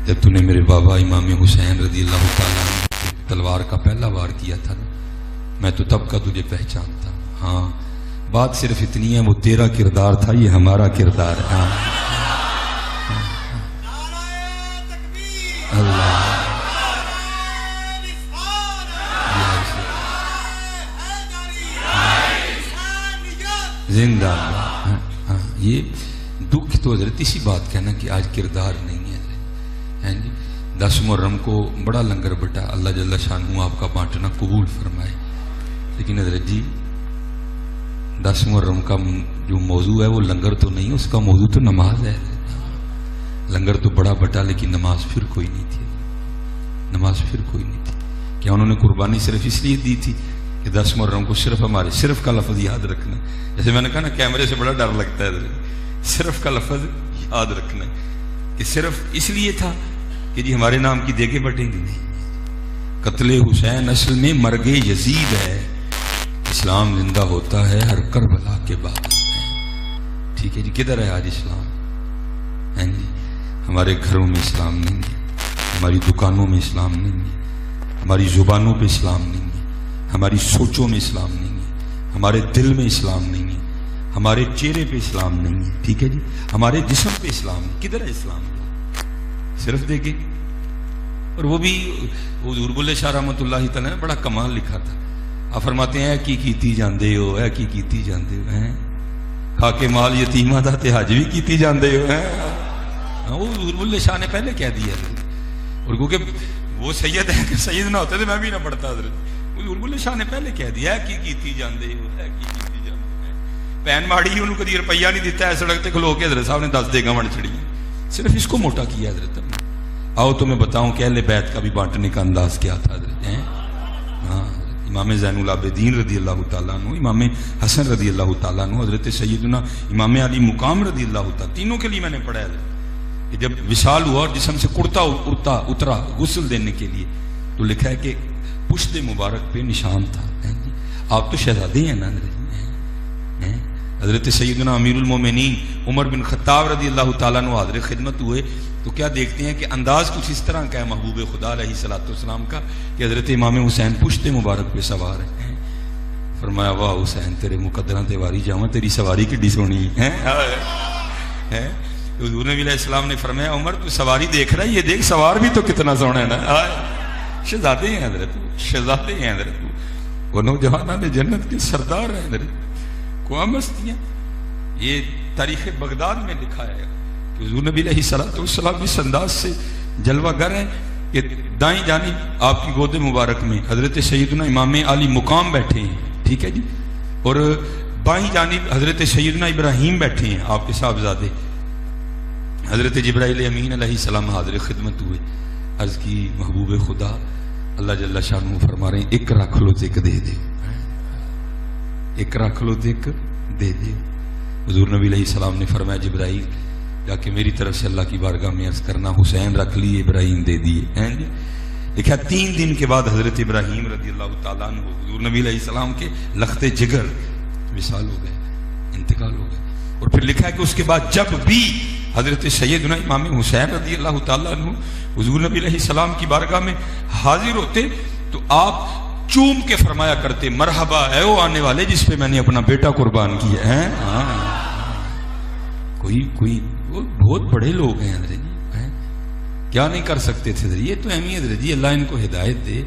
جب تو نے میرے بابا امام حسین رضی اللہ تعالیٰ عنہ تلوار کا پہلا وار کیا تھا نا، میں تو تب کا تجھے پہچانتا ہوں. ہاں بات صرف اتنی ہے، وہ تیرا کردار تھا، یہ ہمارا کردار ہے. ہاں اللہ زندہ اللہ. ہاں یہ دکھ تو حضرت اسی بات کا نا کہ آج کردار نہیں ہے. ہیں جی 10 محرم کو بڑا لنگر بٹا، اللہ جل شانہ آپ کا بانٹنا قبول فرمائے. لیکن حضرت جی 10 محرم کا جو موضوع ہے وہ لنگر تو نہیں، اس کا موضوع تو نماز ہے. لنگر تو بڑا بٹا لیکن نماز پھر کوئی نہیں تھی. نماز پھر کوئی نہیں تھی. کیا انہوں نے قربانی صرف اس لیے دی تھی کہ 10 محرم کو صرف ہمارے صرف کا لفظ یاد رکھنا؟ جیسے میں نے کہا نا کیمرے سے بڑا ڈر لگتا ہے. صرف کا لفظ یاد رکھنا کہ صرف اس لیے تھا کہ جی ہمارے نام کی دیگیں بٹیں گی. نہیں، قتل حسین اصل میں مرگ یزید ہے. اسلام زندہ ہوتا ہے ہر کربلا کے بعد. ٹھیک ہے جی، کدھر ہے آج اسلام؟ ہیں جی ہمارے گھروں میں اسلام نہیں ہے، ہماری دکانوں میں اسلام نہیں ہے، ہماری زبانوں پہ اسلام نہیں ہے، ہماری سوچوں میں اسلام نہیں ہے، ہمارے دل میں اسلام نہیں ہے، ہمارے چہرے پہ اسلام نہیں ہے. ٹھیک ہے جی، ہمارے جسم پہ اسلام نہیں. کدھر ہے اسلام؟ صرف دیکھیں. اور وہ بھی حضور بلے شاہ رحمۃ اللہ تعالی نے بڑا کمال لکھا تھا. آپ فرماتے ہیں کی کیتی جاندے ہو، ہے کی کیتی جاندے ہو، ہیں کھا کے مال یتیمہ دا تے حج بھی کیتی جاندے ہو. ہیں وہ حضور بلے شاہ نے پہلے کہہ دیا. اور کیونکہ وہ سید ہے کہ سید نہ ہوتے تو میں بھی نہ پڑھتا. حضرت حضور بلے شاہ نے پہلے کہہ دیا ہے کی کیتی جاندے ہو، ہے کی کیتی جاندے ہو. پین ماڑی انہوں کدی روپیہ نہیں دیتا ہے، سڑک تے کھلو کے حضرت صاحب نے 10 دیگاں بن چھڑی. صرف اس کو موٹا کیا حضرت نے. آؤ تو میں بتاؤں کہ اہل بیت کا بھی بانٹنے کا انداز کیا تھا حضرت. ہاں امام زین العابدین رضی اللہ تعالیٰ عنہ، امام حسن رضی اللہ تعالیٰ عنہ، حضرت سیدنا امام علی مقام رضی اللہ تعالیٰ، تینوں کے لیے میں نے پڑھا ہے کہ جب وصال ہوا اور جسم سے کرتا اترا غسل دینے کے لیے تو لکھا ہے کہ پشت مبارک پہ نشان تھا. آپ تو شہزادے ہیں نا حضرت سیدنا امیر المومنین عمر بن خطاب رضی اللہ تعالیٰ عنہ حاضر خدمت ہوئے تو کیا دیکھتے ہیں کہ انداز کچھ اس طرح کا ہے محبوب خدا علیہ الصلوۃ والسلام کا کہ حضرت امام حسین پشت مبارک پہ سوار ہیں. فرمایا واہ حسین تیرے مقدراں تے واری جاواں، تیری سواری کڈی سونی ہے. حضور نبی علیہ السلام نے فرمایا عمر تو سواری دیکھ رہا ہے، یہ دیکھ سوار بھی تو کتنا سونا ہے نا. شہزادے ہیں حضرت، شہزادے ہیں حضرت، وہ نوجوانان جنت کے سردار ہیں حضرت. قوام ہستیاں. یہ تاریخ بغداد میں لکھا ہے کہ حضور نبی علیہ السلام اس انداز سے جلوہ گر ہیں کہ دائیں جانب آپ کی گود مبارک میں حضرت سیدنا امام علی مقام بیٹھے ہیں. ٹھیک ہے جی، اور بائیں جانب حضرت سیدنا ابراہیم بیٹھے ہیں آپ کے صاحبزادے. حضرت جبرائیل امین علیہ السلام حاضر خدمت ہوئے. عرض کی محبوب خدا اللہ جل شانہ فرما رہے ہیں ایک رکھ لو تے ایک دے دے، ایک رکھ لو تے ایک دے دے. حضور نبی علیہ السلام نے فرمایا جبرائیل جا کے میری طرف سے اللہ کی بارگاہ میں عرض کرنا حسین رکھ لیے ابراہیم دے دیے. دیکھا 3 دن کے بعد حضرت ابراہیم رضی اللہ تعالیٰ عنہ حضور نبی علیہ السلام کے لخت جگر وصال ہو گئے، انتقال ہو گئے. اور پھر لکھا ہے کہ اس کے بعد جب بھی حضرت سیدنا امام حسین رضی اللہ تعالیٰ عنہ حضور نبی علیہ السلام کی بارگاہ میں حاضر ہوتے تو آپ چوم کے فرمایا کرتے مرحبا اے وہ آنے والے جس پہ میں نے اپنا بیٹا قربان کیا ہے. کوئی بہت بڑے لوگ ہیں حضرت جی، کیا نہیں کر سکتے تھے. یہ تو اہمی حضرت جی، اللہ ان کو ہدایت دے.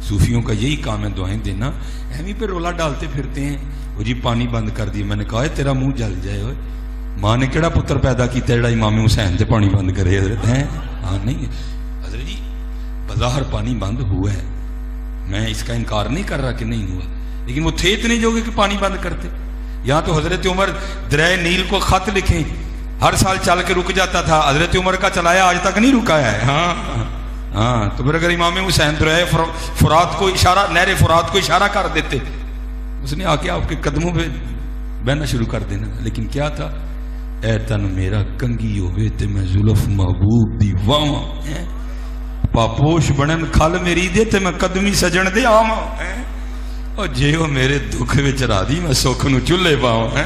صوفیوں کا یہی کام ہے دعائیں دینا. اہمی پہ رولا ڈالتے پھرتے ہیں وہ جی پانی بند کر دیا. میں نے کہا تیرا منہ جل جائے. ہوئے ماں نے کیڑا پتر پیدا کیا جڑا امام حسین سے پانی بند کرے حضرت ہیں؟ ہاں نہیں حضرت جی، بظاہر پانی بند ہوا ہے، میں اس کا انکار نہیں کر رہا کہ نہیں ہوا، لیکن وہ تھے اتنے جو کہ پانی بند کرتے. یہاں تو حضرت عمر دریائے نیل کو خط لکھیں ہر سال چل کے رک جاتا تھا. حضرت عمر کا چلایا آج تک نہیں رکایا ہے. ہاں تو پھر اگر امام حسین دریائے فرات کو اشارہ، نہر فرات کو اشارہ کر دیتے، اس نے آ کے آپ کے قدموں پہ بہنا شروع کر دینا. لیکن کیا تھا، اے تن میرا کنگی ہوئے تے میں زلف محبوب دی واواں، پاپوش بنن کھل میری دے تے میں قدمی سجن دے آواں، اور جے وہ میرے دکھ وچ راضی میں سکھ نو چولہے پاواں.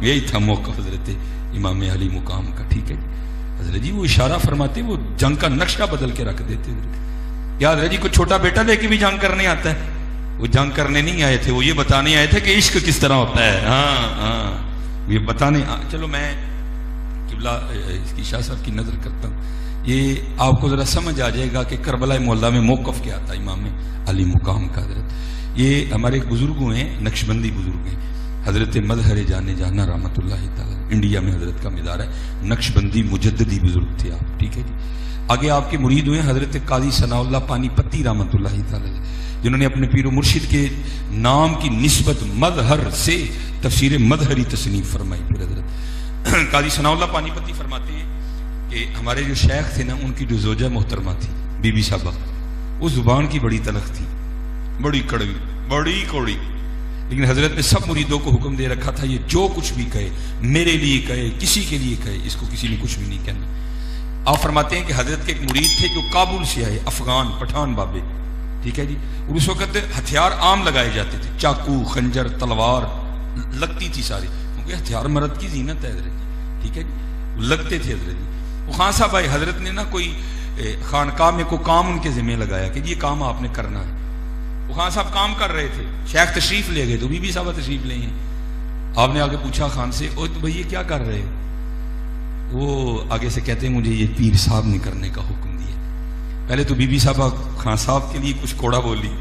یہی تھا موقع حضرت امام علی مقام کا. ٹھیک ہے. حضرت جی وہ اشارہ فرماتے وہ جنگ کا نقشہ بدل کے رکھ دیتے. یا حضرت جی کوئی چھوٹا بیٹا لے کے بھی جنگ کرنے آتا ہے. وہ جنگ کرنے نہیں آئے تھے, وہ یہ بتانے آئے تھے کہ عشق کس طرح ہوتا ہے. یہ بتانے. چلو میں قبلہ اس کی شاہ صاحب کی نظر کرتا ہوں, یہ آپ کو ذرا سمجھ آ جائے گا کہ کربلا معلیٰ میں موقف کیا تھا امام علی مقام کا. حضرت یہ ہمارے ایک بزرگ ہیں, نقشبندی بزرگ ہیں, حضرت مظہر جانے جانا رحمۃ اللہ تعالی, انڈیا میں حضرت کا مدار ہے, نقشبندی مجددی بزرگ تھے آپ. ٹھیک ہے جی. آگے آپ کے مرید ہوئے حضرت قاضی ثناء اللہ پانی پتی رحمۃ اللہ تعالی, جنہوں نے اپنے پیر و مرشد کے نام کی نسبت مظہر سے تفسیر مظہری تصنیف فرمائی. پھر حضرت قاضی ثناء اللہ پانی پتی فرماتے ہیں کہ ہمارے جو شیخ تھے نا, ان کی جو زوجہ محترمہ تھی بی بی صاحبہ, اس زبان کی بڑی تلخ تھی, بڑی کڑوی, بڑی کوڑی. لیکن حضرت نے سب مریدوں کو حکم دے رکھا تھا, یہ جو کچھ بھی کہے, میرے لیے کہے, کسی کے لیے کہے, اس کو کسی نے کچھ بھی نہیں کہنا. آپ فرماتے ہیں کہ حضرت کے ایک مرید تھے جو کابل سے آئے, افغان پٹھان بابے. ٹھیک ہے جی. اور اس وقت ہتھیار عام لگائے جاتے تھے, چاقو, خنجر, تلوار لگتی تھی ساری, کیونکہ ہتھیار مرد کی زینت ہے حضرت جی. ٹھیک ہے جی. لگتے تھے حضرت جی. وہ خان صاحب آئے, حضرت نے نا کوئی خانقاہ میں کوئی کام ان کے ذمہ لگایا کہ یہ کام آپ نے کرنا ہے. وہ خان صاحب کام کر رہے تھے, شیخ تشریف لے گئے, تو بی بی صاحبہ تشریف لے ہیں. آپ نے آگے پوچھا خان سے, او تو بھائی یہ کیا کر رہے ہو؟ وہ آگے سے کہتے ہیں مجھے یہ پیر صاحب نے کرنے کا حکم دیا. پہلے تو بی بی صاحبہ خان صاحب کے لیے کچھ کوڑا بولی,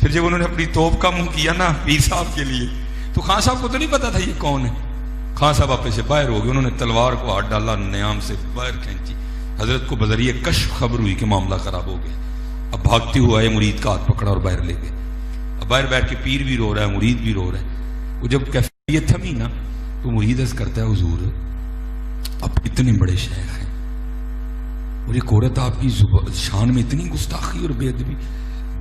پھر جب انہوں نے اپنی توپ کا منہ کیا نا پیر صاحب کے لیے, تو خان صاحب کو تو نہیں پتا تھا یہ کون ہے. خان صاحب آپ سے باہر ہو گئے, انہوں نے تلوار کو ہاتھ ڈالا, نیام سے باہر کھینچی. حضرت کو بذریعہ کشف خبر ہوئی کہ معاملہ خراب ہو گیا. اب بھاگتے ہوئے آئے, مرید کا ہاتھ پکڑا اور باہر لے گئے. اب باہر بیٹھ کے پیر بھی رو رہا ہے, مرید بھی رو رہا ہے. وہ جب کیفیت تھمی نا, تو مرید عرض کرتا ہے حضور آپ اتنے بڑے شیخ ہیں, اور ایک عورت آپ کی شان میں اتنی گستاخی اور بے ادبی,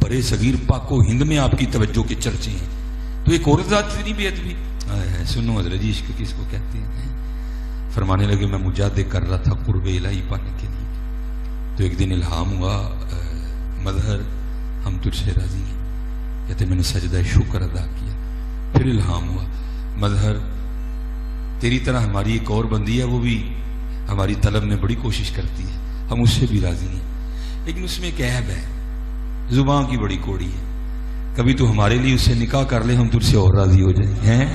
برے صغیر پاک و ہند میں آپ کی توجہ کے چرچے ہیں, تو ایک عورت ذات اتنی بے ادبی. سنو حضرت جی عشق کس کو کہتے ہیں. فرمانے لگے میں مجاہدے کر رہا تھا قرب الہی پانے کے لیے, تو ایک دن الہام ہوا, مظہر ہم تجھ سے راضی ہیں. کہتے میں نے سجدہ شکر ادا کیا. پھر الہام ہوا, مظہر تیری طرح ہماری ایک اور بندی ہے, وہ بھی ہماری طلب میں بڑی کوشش کرتی ہے, ہم اس سے بھی راضی ہیں, لیکن اس میں ایک عیب ہے, زبان کی بڑی کوڑی ہے. کبھی تو ہمارے لیے اس سے نکاح کر لے, ہم تجھ سے اور راضی ہو جائیں.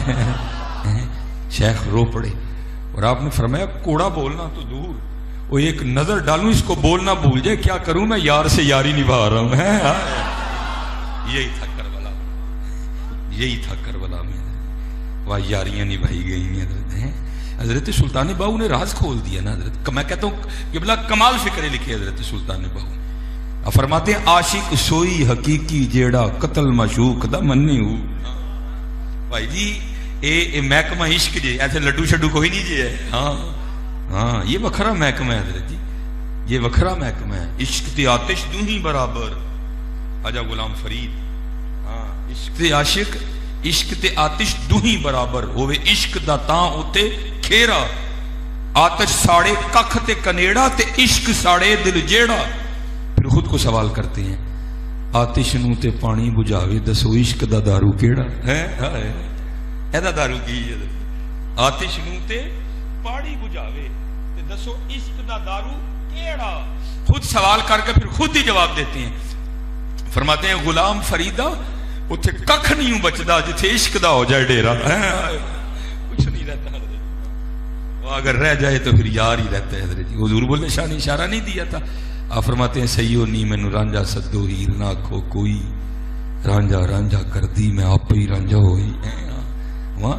شیخ رو پڑے, اور آپ نے فرمایا کوڑا بولنا تو دور, وہ ایک نظر ڈالوں اس کو بولنا بھول جائے, کیا کروں میں یار سے یاری نبھا رہا ہوں. یہی تھا کربلا, یہی تھا کربلا میں, وہ یاریاں نبھائی گئی ہیں. حضرت سلطان باہو نے راز کھول دیا نا حضرت. میں کہتا ہوں کہ بلا کمال فکرے لکھے حضرت سلطان باہو. فرماتے ہیں عاشق سوئی حقیقی جیڑا قتل مشوق دا منی ہو. بھائی جی اے محکمہ عشق جی, ایسے لڈو شڈو کوئی نہیں جی ہے. ہاں یہ وکھرا محکمہ ہے حضرت جی, یہ وکھرا محکمہ ہے. عشق تے آتش دوں ہی برابر, خواجہ غلام فرید. عشق تے عاشق, عشق تے آتش دوں ہی برابر ہوئے, عشق دا تاں اوتے کھیرا, آتش ساڑے ککھ تے کنیڑا, تے عشق ساڑے دل جیڑا. پھر خود کو سوال کرتے ہیں, آتش نو تے پانی بجھاوے, دسو عشق دا دارو کیڑا ہے. ایدا دارو کی ہے, آتش نو تے پانی بجھاوے, تے دسو عشق دا دارو کیڑا. خود سوال کر کے پھر خود ہی جواب دیتے ہیں. فرماتے ہیں غلام فریدہ اتھے ککھ نہیں بچدا جتھے عشق دا ہو جائے ڈیرا, کچھ نہیں رہتا. وہ اگر رہ جائے تو پھر یار ہی رہتا ہے حضرت جی. حضور بولے شاہ نے اشارہ نہیں دیا تھا. آپ فرماتے ہیں سیو نی مینو رانجا سدو ہیر نہ کھو کوئی, رانجا رانجا کر دی میں آپ ہی رانجا ہوئی. وہاں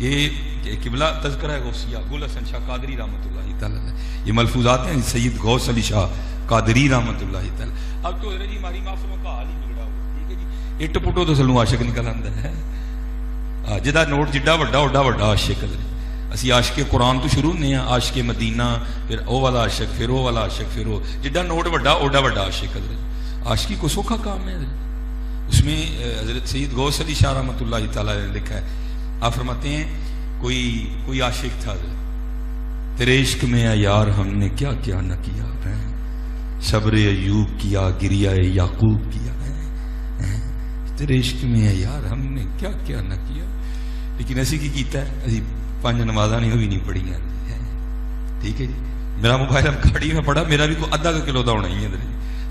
یہ قبلہ تذکرہ ہے غوثیہ گل حسن شاہ قادری رحمۃ اللہ تعالی, یہ ملفوظات ہیں سید غوث علی شاہ قادری رحمۃ اللہ تعالی. اب تو حضرت جی ہماری معصوموں کا حال ہی بگڑا ہوا. ٹھیک ہے جی, اٹ پٹو تو سلو عاشق نکل آندا ہے. جدا نوٹ جڈا وڈا اوڈا وڈا عاشق. اسی عاشق قرآن تو شروع ہونے ہیں, عاشق مدینہ, پھر او والا عاشق, پھر او والا عاشق, پھر او جڈا نوٹ وڈا اوڈا وڈا عاشق. حضرت عاشقی کو سوکھا کام ہے حضرت. اس میں حضرت سید غوث علی شاہ رحمۃ اللہ تعالی نے لکھا ہے, آپ فرماتے ہیں کوئی عاشق تھا حضرت, تیرے عشق میں اے یار ہم نے کیا کیا نہ کیا, صبر ایوب کیا, گریہ یعقوب کیا, تیرے عشق میں اے یار ہم نے کیا کیا نہ کیا. لیکن ایسی کی کیتا ہے, اسی 5 نمازاں نہیں ہوئی نہیں پڑھی ہیں. ٹھیک ہے جی, میرا موبائل اب گاڑی میں پڑا, میرا بھی کوئی ادھا کلو کا ہونا ہی ہے.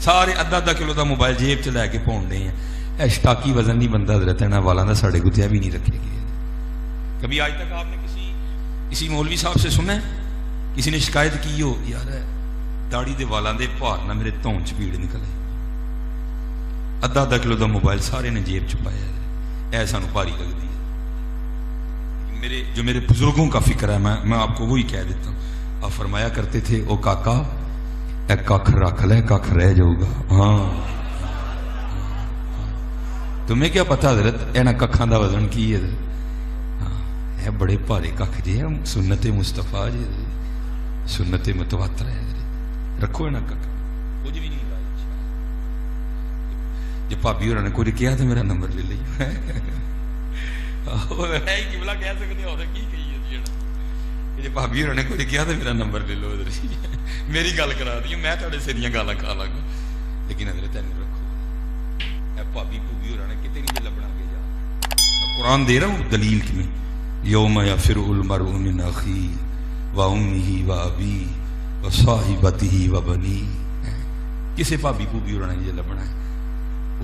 سارے ادھا کلو کا موبائل جیب چ لے کے پاؤن ڈے ہیں. اشتاکی وزن نہیں بنتا حضرت ہے نا والا ساڑے گتیا بھی نہیں رکھے گئے. کبھی آج تک آپ نے کسی مولوی صاحب سے سنا ہے کسی نے شکایت کی ہو یار داڑھی دے والاں دے بھار نہ میرے تون چ پیڑ نکلے؟ ادھا کلو کا موبائل سارے نے جیب چ پایا ہے. اے سانو بھاری لگتی ہے. جو میرے بزرگوں کا فکر ہے میں آپ کو وہی کہہ دیتا ہوں. آپ فرمایا کرتے تھے او کاکا اے کھ رکھ لے کھ رہ جاؤ گا. ہاں تمہیں کیا پتا حضرت اینا ککھاں دا وزن کی ہے؟ اے بڑے بھارے ککھ جی ہے, سنت مصطفیٰ جی, سنت متواتر ہے. رکھو اینا ککھ کچھ بھی نہیں رہا. جب بھابی ہوراں نے کوئی کیا تو میرا نمبر لے لیا. قبلہ کہہ سکتے ہو کی کہی ہے جی بھابی ہوراں نے کوئی کیا تو میرا نمبر لے لو. میری گل کرا دی میں تھوڑے سریاں گالاں کھا لاں گا لیکن حضرت تین رکھو. اے بھابی بھوبی ہوراں نے کتے نہیں لبنا کے جا. میں قرآن دے رہا ہوں دلیل کی میں یوم یفر المرء من اخیہ و امہ و ابیہ و صاحبتہ و بنیہ. کسے بھابی بھوبی ہوراں نے یہ لبنا ہے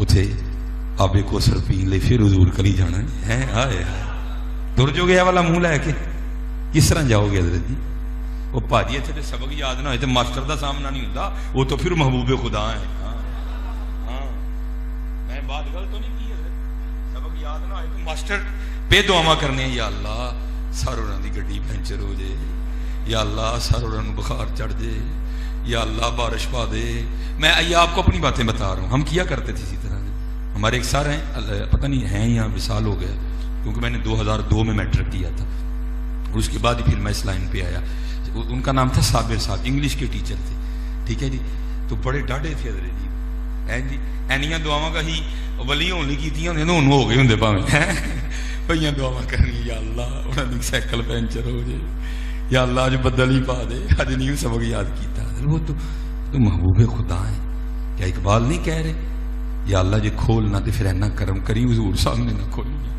اتھے آبے کو سر پین لے پھر حضور کری جانا ہے. آئے دور جو گیا والا منہ لے کے کس طرح جاؤ گے حضرت جی؟ وہ پاجی اتنے تو سبق یاد نہ ہوئے تو ماسٹر دا سامنا نہیں ہوتا, وہ تو پھر محبوب خدا ہے. ہاں میں بات غلط تو نہیں کی حضرت. سبق یاد نہ ہوئے تو ماسٹر پہ دعا کرنے ہیں یا اللہ ساروں دی گڈی پنچر ہو جائے, یا اللہ ساروں بخار چڑھ جائے, یا اللہ بارش پا دے. میں یہ آپ کو اپنی باتیں بتا رہا ہوں. ہم کیا کرتے تھے اسی طرح. ہمارے ایک سر ہیں پتہ نہیں ہیں یا وصال ہو گیا کیونکہ میں نے 2002 میں میٹرک کیا تھا اور اس کے بعد ہی پھر میں اس لائن پہ آیا. ان کا نام تھا صابر صاحب, انگلش کے ٹیچر تھے. ٹھیک ہے جی. تو بڑے ڈاڈے تھے حضرت جی. جی اینیاں دعاواں کا ہی ولی ہونے کی تھی انہوں ہو گئے ہوں پاویں پہ دعاواں کرنی یا اللہ انہوں نے سائیکل پینچر ہو جائے, یا اللہ اج بدل ہی پا دے. اج نہیں سبق یاد کیتا. وہ تو محبوب خدا ہیں. کیا اقبال نہیں کہہ رہے یا اللہ جی کھولنا تو پھر اینا کرم کری حضور سامنے نہ کھولنا.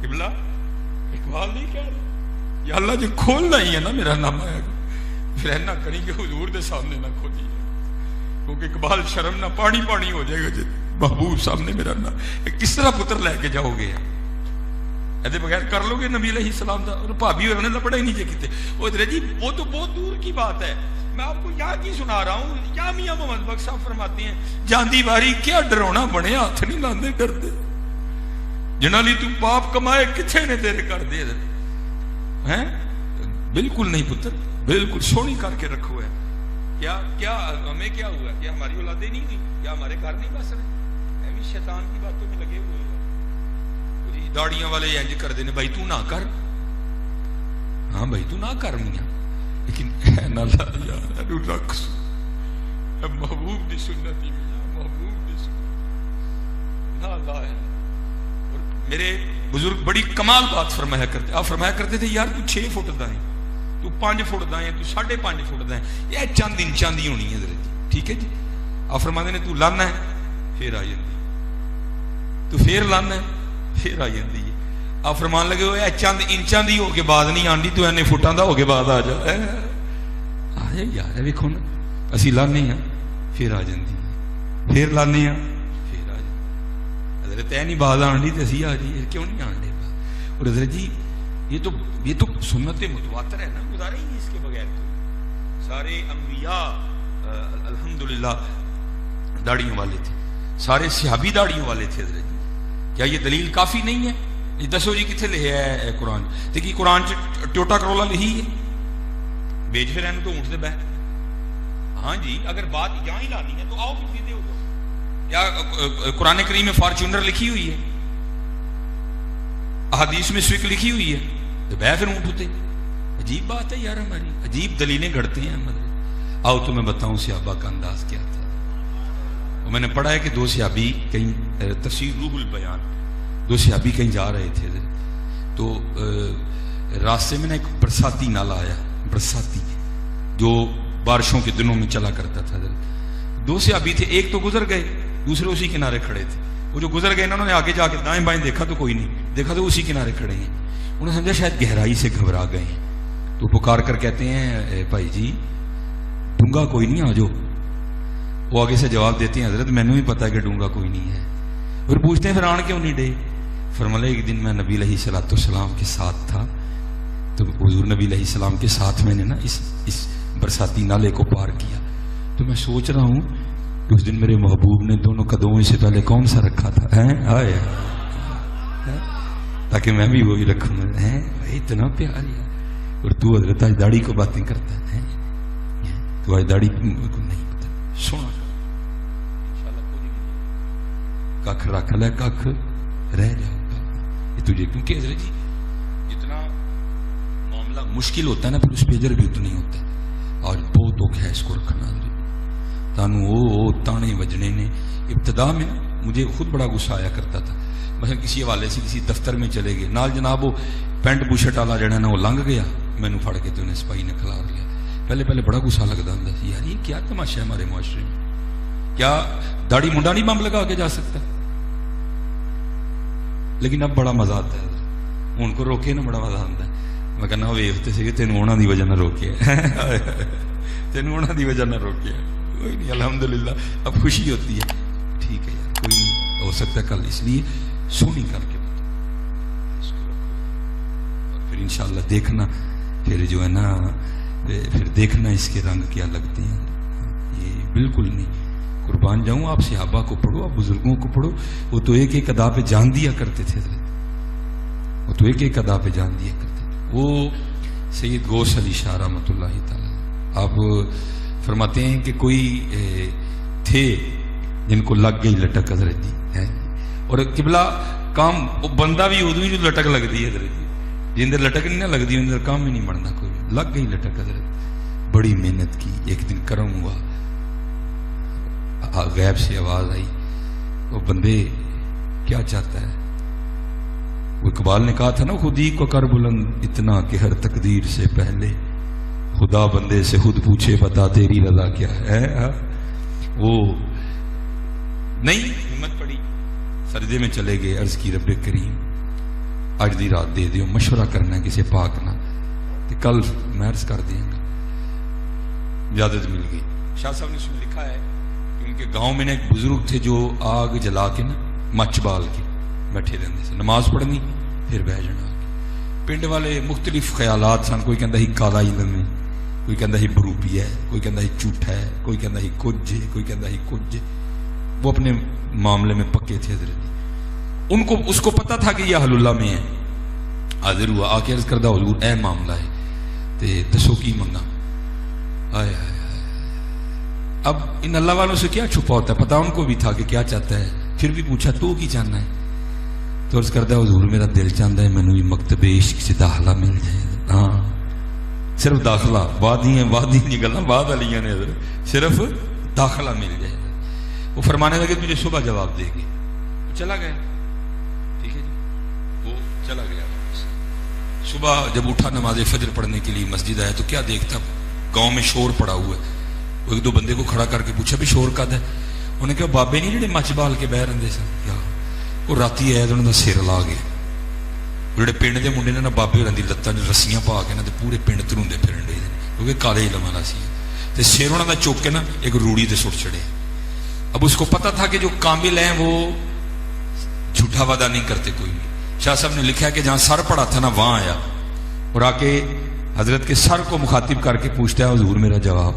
قبلہ اقبال نہیں کہہ رہے یا اللہ جی کھولنا ہی ہے نا میرا نام آیا پھر اینا کری کہ حضور دے سامنے نہ کھولی. کیونکہ اقبال شرم نہ پانی پانی ہو جائے گا جی محبوب سامنے میرا نام. کس طرح پتر لے کے جاؤ گے ایسے بغیر کر لو گے نبی علیہ السلام دا. اور بھابی اور نے لپڑا ہی نہیں کیتے. وہ جی وہ تو بہت دور کی بات ہے. میں آپ کو یہاں کی سنا رہا ہوں. یا میاں محمد بخش صاحب فرماتے ہیں جاندی باری کیا ڈرونا بنے ہاتھ نہیں لاندے ڈردے جنہاں لی تو پاپ کمائے کتھے نے تیرے کر دے ہیں. بالکل نہیں پتر, بالکل سونی کر کے رکھو ہے. کیا ہمیں کیا ہوا؟ کیا ہماری اولادیں نہیں ہوئی؟ کیا ہمارے گھر نہیں بس رہے؟ ایویں شیطان کی باتوں میں لگے ہوئے ہیں. داڑیاں والے انج کر دینے بھائی تو نہ کر. ہاں بھائی تو نہ کر میاں لیکن نہ لا یار رقص محبوب دی سنت ہی محبوب دی سنت نہ لا. اور میرے بزرگ بڑی کمال بات فرمایا کرتے. آپ فرمایا کرتے تھے یار تو 6 فٹ دا ہے, تو 5 فٹ دا ہے, تو 5.5 فٹ دا ہے, یہ چند انچاں دی ہونی ہے حضرت جی. ٹھیک ہے جی. آپ فرماتے نے تو لانا ہے پھر آ جاندی, تو پھر لانا ہے پھر آ جاندی ہے. آپ فرمان لگے ہوئے چند انچاں دی ہو کے بعد نہیں آندی, تو اینے فٹاں دا ہو کے بعد آ جا. آ جا یار ویکھو نا اسی لانے ہیں پھر آ جاندی ہے, پھر لانے ہیں پھر آ جاندی. حضرت اے نہیں بعد آندی تے اسی آ جائیے, کیوں نہیں آندے؟ اور حضرت جی یہ تو سنت متواتر ہے نا, گزارا ہی نہیں اس کے بغیر. تو سارے انبیاء الحمدللہ داڑیوں والے تھے, سارے صحابی داڑیوں والے تھے. حضرت جی کیا یہ دلیل کافی نہیں ہے؟ دسو جی کتنے لکھا ہے قرآن؟ تو کی قرآن ٹوٹا کرولا لکھی ہے؟ بیچ پھر اینو تو اونٹ دے بہ. ہاں جی اگر بات یہاں ہی لانی ہے تو آؤ پھر سیدھے ہو جاؤ. کیا قرآن کریم میں فارچونر لکھی ہوئی ہے؟ احادیث میں سوئک لکھی ہوئی ہے؟ تو بہ پھر اونٹ ہوتے. عجیب بات ہے یار, ہماری عجیب دلیلیں گھڑتے ہیں. آؤ تو میں بتاؤں صحابہ کا انداز کیا تھا. اور میں نے پڑھا ہے کہ 2 صحابی کہیں تفسیر روح البیان 2 صحابی کہیں جا رہے تھے تو راستے میں نا ایک برساتی نالا آیا, برساتی جو بارشوں کے دنوں میں چلا کرتا تھا. 2 صحابی تھے, ایک تو گزر گئے, دوسرے اسی کنارے کھڑے تھے. وہ جو گزر گئے انہوں نے آگے جا کے دائیں بائیں دیکھا تو کوئی نہیں, دیکھا تو اسی کنارے کھڑے ہیں. انہوں نے سمجھا شاید گہرائی سے گھبرا گئے ہیں. تو پکار کر کہتے ہیں بھائی جی ڈونگا کوئی نہیں، آ جاؤ. وہ آگے سے جواب دیتے ہیں حضرت مینوں بھی پتا ہے کہ ڈونگا کوئی نہیں ہے. پھر پوچھتے ہیں پھر آن کیوں نہیں ڈے؟ فرمایا ایک دن میں نبی علیہ الصلوۃ والسلام کے ساتھ تھا، تو حضور نبی علیہ السلام کے ساتھ میں نے نا اس برساتی نالے کو پار کیا، تو میں سوچ رہا ہوں کہ اس دن میرے محبوب نے دونوں قدموں سے پہلے کون سا رکھا تھا، آئے تاکہ میں بھی وہی رکھوں. اتنا پیاری ہے. اور تو حضرت آج داڑھی کو باتیں کرتا ہے، تو آج داڑھی کو نہیں پتا. سونا کھ رکھ لے، کھ رہ جاؤ گا یہ تجھے، کیونکہ حضرت جی جتنا معاملہ مشکل ہوتا ہے نا پھر اس پہ اجر بھی اتنا ہی ہوتا ہے. آج بہت دکھ ہے اس کو رکھنا. تانوں وہ تانے وجنے نے ابتدا میں مجھے خود بڑا غصہ آیا کرتا تھا. مثلا کسی حوالے سے کسی دفتر میں چلے گئے، نال جناب وہ پینٹ بوشٹ والا جڑا نا وہ لنگ گیا، مینوں پھڑ کے تو انہیں سپاہی نے کھلار لیا. پہلے بڑا غصہ لگتا ہوں سی، یار یہ کیا تماشا ہے ہمارے معاشرے میں. کیا داڑھی منڈا نہیں بم لگا کے جا سکتا؟ لیکن اب بڑا مزہ آتا ہے ان کو روکے نا، بڑا مزہ آتا ہے. میں کہنا ویختے سے تینوں انہوں دی وجہ نہ روکے، تینوں انہوں دی وجہ نہ روکے. کوئی نہیں الحمدللہ اب خوشی ہوتی ہے. ٹھیک ہے یار کوئی نہیں، ہو سکتا ہے کل اس لیے سونی کر کے اس کو رکھو، اور پھر انشاءاللہ دیکھنا پھر جو ہے نا پھر دیکھنا اس کے رنگ کیا لگتے ہیں. یہ بالکل نہیں. قربان جاؤں آپ صحابہ کو پڑھو، آپ بزرگوں کو پڑھو، وہ تو ایک ایک ادا پہ جان دیا کرتے تھے. وہ تو ایک ایک ادا پہ جان دیا کرتے تھے. وہ سید غوث علی شاہ رحمۃ اللہ تعالی آپ فرماتے ہیں کہ کوئی تھے جن کو لگ گئی لٹک حضرت جی ہے، اور قبلہ کام وہ بندہ بھی ادو ہی جو لٹک لگتی ہے حضرت جی، جن در لٹک نہیں نہ لگتی ان در کام ہی نہیں بنتا. کوئی لگ گئی لٹک حضرت. بڑی محنت کی، ایک دن کرم ہوا، غیب سے آواز آئی، وہ بندے کیا چاہتا ہے؟ وہ اقبال نے کہا تھا نا، خودی کو کر بلند اتنا کہ ہر تقدیر سے پہلے خدا بندے سے خود پوچھے بتا تیری رضا کیا ہے. وہ نہیں ہمت پڑی، سجدے میں چلے گئے، عرض کی رب کریم اج دی رات دے دیو، مشورہ کرنا ہے کسی پاک نہ، کل میں عرض کر دیں گا. اجازت مل گئی. شاہ صاحب نے اس میں لکھا ہے کہ ان کے گاؤں میں ایک بزرگ تھے جو آگ جلا کے نا مچ بال کے بیٹھے رہتے سے، نماز پڑھنی پھر بہ جانا. پنڈ والے مختلف خیالات سن، کوئی کہندا ہی کالا علم ہے، کوئی کہندا ہی بروپی ہے، کوئی کہندا ہی جھوٹا ہے، کوئی کہندا ہی کچھ ہے، کوئی کہندا ہی کچھ ہے. وہ اپنے معاملے میں پکے تھے حضرت. ان کو اس کو پتا تھا کہ یہ اہل اللہ میں ہے. حاضر ہوا، آ کے عرض کردہ حضور اے معاملہ ہے تے دسو کی منگا. آئے آئے اب ان اللہ والوں سے کیا چھپا ہوتا ہے، پتا ان کو بھی تھا کہ کیا چاہتا ہے. پھر بھی پوچھا تو کی چاہنا ہے؟ تو عرض کردہ حضور میرا دل چاہتا ہے مینوں بھی مکتب عشق سے داخلہ مل جائے. ہاں صرف داخلہ، وادی نہیں گلا بعد والیاں نے حضرت، صرف داخلہ مل جائے. وہ فرمانے لگے مجھے صبح جواب دے گی. چلا گیا. ٹھیک ہے جی، وہ چلا گیا. صبح جب اٹھا نماز فجر پڑھنے کے لیے مسجد آیا تو کیا دیکھتا گاؤں میں شور پڑا ہوا ہے. وہ ایک دو بندے کو کھڑا کر کے پوچھا بھی شور کد ہے؟ انہیں کہا بابے نہیں جڑے مچ بال کے بہ رہے سن، وہ رات آیا تو انہوں کا سر لا گیا. جڑے پنڈ کے منڈے نے بابے ہوਰਾਂ دی لتاں نے رسیاں پا کے نا پورے پنڈ تروندے پھرن ڈے کیونکہ کالے علم والا سی، تے سر انہوں کا چک کے نا ایک روڑی تے سٹ چڑے. اب اس کو پتا تھا کہ جو کامل ہیں وہ جھوٹا وعدہ نہیں کرتے کوئی بھی. شاہ صاحب نے لکھا ہے کہ جہاں سر پڑا تھا نا وہاں آیا اور آ کے حضرت کے سر کو مخاطب کر کے پوچھتا ہے حضور میرا جواب.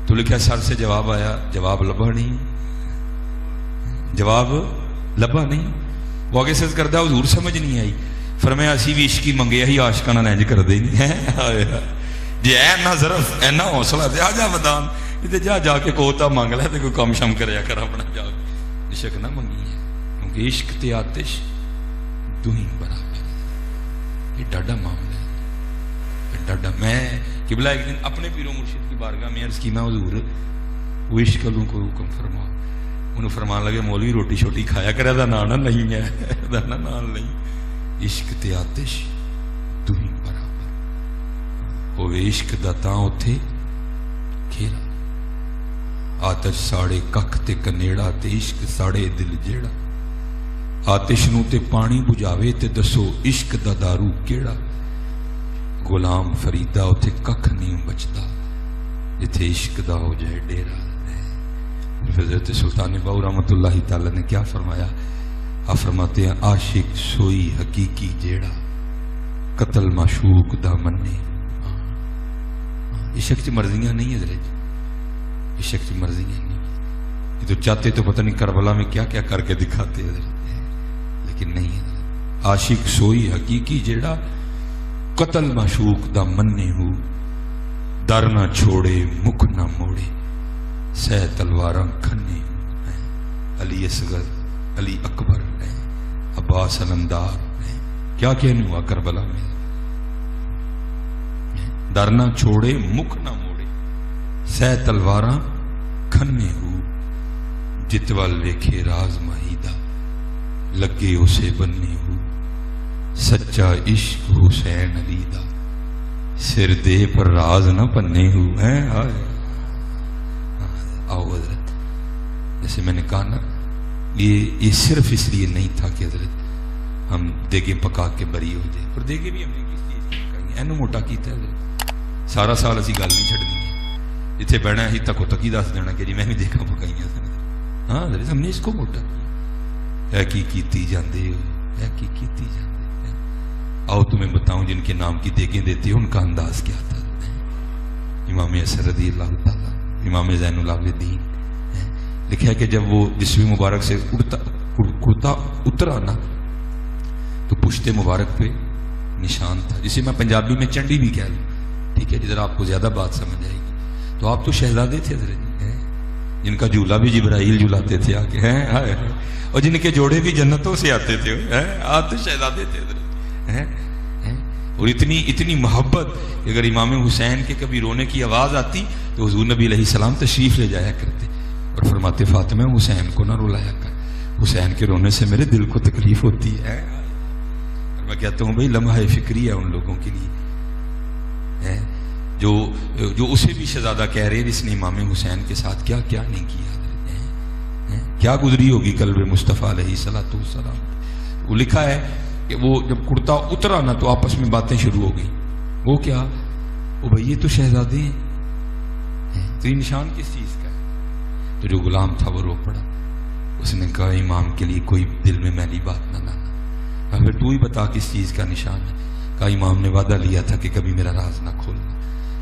تو لکھا سر سے جواب آیا، جواب لبا نہیں، جواب لبا نہیں. وہ آگے سے کردہ حضور سمجھ نہیں آئی. فرمایا اسی بھی عشقی منگیا ہی عاشقاں نال انج کردے نہیں ہے. جی اینا ظرف اینا حوصلہ دے آ جا میدان جا جا کے کوتا مانگ لے تے کوئی کام شم کریا کر اپنا جا. عشق نہ منگی ہے کیونکہ عشق تے آتش دوہیں برابر. یہ ڈاڈا معاملہ ہے، ڈاڈا. میں قبلہ ایک دن اپنے پیرو مرشد کی بارگاہ میں عرض کی میں حضور وہ عشق لوں کو حکم فرما. انہوں فرمان لگے مولوی روٹی شوٹی کھایا کرے دا نانا نہیں ہے، دا نان نہیں. عشق تے آتش دوہیں برابر. ہوئے عشق دا تاں اتھے کھیرا. آتش ساڑے ککھ تے کنیڑا تے عشق ساڑے دل جیڑا. آتش نو تے پانی بجھاوے تے دسو عشق دا دارو کیڑا. غلام فریدا اتنے کھ نہیں بچتا جتھے عشق دا ہو جائے ڈیرا. حضرت سلطان باؤ رحمت اللہ تعالی نے کیا فرمایا؟ آپ فرماتے ہیں عاشق سوئی حقیقی جیڑا قتل معشوق دا مننے. عشق کی مرضیاں نہیں ہے حضرت، عشق کی مرضیاں نہیں. یہ تو چاہتے تو پتہ نہیں کربلا میں کیا کیا کر کے دکھاتے حضرت، لیکن نہیں حضرت. عاشق سوئی حقیقی جیڑا قتل معشوق دا مننے ہو، در نہ چھوڑے مکھ نہ موڑے، سہ تلواراں کھنے. علی اصغر، علی اکبر، عباس علمدار، کیا کہنے ہوا کربلا میں. در نہ چھوڑے مکھ نہ موڑے، سہ تلواراں کھنے ہو، جتوال ویکھے راز ماہیدہ، لگے اسے بننے ہو. سچا عشق حسین علی دا، سر دے پر راز نہ پنے ہو. آؤ حضرت، جیسے میں نے کہا نا، یہ صرف اس لیے نہیں تھا کہ حضرت ہم دیگے پکا کے بری ہو جائے، پر دیگے بھی ہم نے کس چیز کی پکائی، اینو موٹا کیتا ہے حضرت. سارا سال اسی گل نہیں چھڑنی ہے، جتھے بہنا ہی تک تکی دس دینا کہ جی میں بھی دیکھا پکائی ہیں. ہاں حضرت ہم نے اس کو موٹا کیا. اے کی کیتی جاندے ہو، اے کی کیتی جاندے. آؤ تمہیں بتاؤں جن کے نام کی دیگیں دیتے ان کا انداز کیا تھا. امام اثر رضی اللہ تعالیٰ، امام زین العابدین، لکھا ہے کہ جب وہ جسم مبارک سے کرتا اترا نا تو پشت مبارک پہ نشان تھا، جسے میں پنجابی میں چنڈی بھی کہہ لوں، ٹھیک ہے جدھر آپ کو زیادہ بات سمجھ آئے گی. تو آپ تو شہزادے تھے حضرت، جن کا جھولا بھی جبرائیل جھلاتے تھے آ کے، اور جن کے جوڑے بھی جنتوں سے آتے تھے. آپ تو شہزادے تھے حضرت. اور اتنی محبت کہ اگر امام حسین کے کبھی رونے کی آواز آتی تو حضور نبی علیہ السلام تشریف لے جایا کرتے اور فرماتے فاطمہ حسین کو نہ رلایا کر، حسین کے رونے سے میرے دل کو تکلیف ہوتی ہے. اور میں کہتا ہوں بھائی لمحہ فکری ہے ان لوگوں کے لیے جو اسے بھی شہزادہ کہہ رہے ہیں جس نے امام حسین کے ساتھ کیا کیا نہیں کیا، کیا گزری ہوگی قلب مصطفیٰ علیہ الصلوۃ والسلام. وہ لکھا ہے کہ وہ جب کرتا اترا نا تو آپس میں باتیں شروع ہو گئی. وہ کیا؟ وہ بھائی یہ تو شہزادے ہیں، تو یہ نشان کس چیز کا ہے؟ تو جو غلام تھا وہ رو پڑا. اس نے کہا امام کے لیے کوئی دل میں میلی بات نہ لانا. پھر تو ہی بتا کس چیز کا نشان ہے. کہا امام نے وعدہ لیا تھا کہ کبھی میرا راز نہ کھولنا،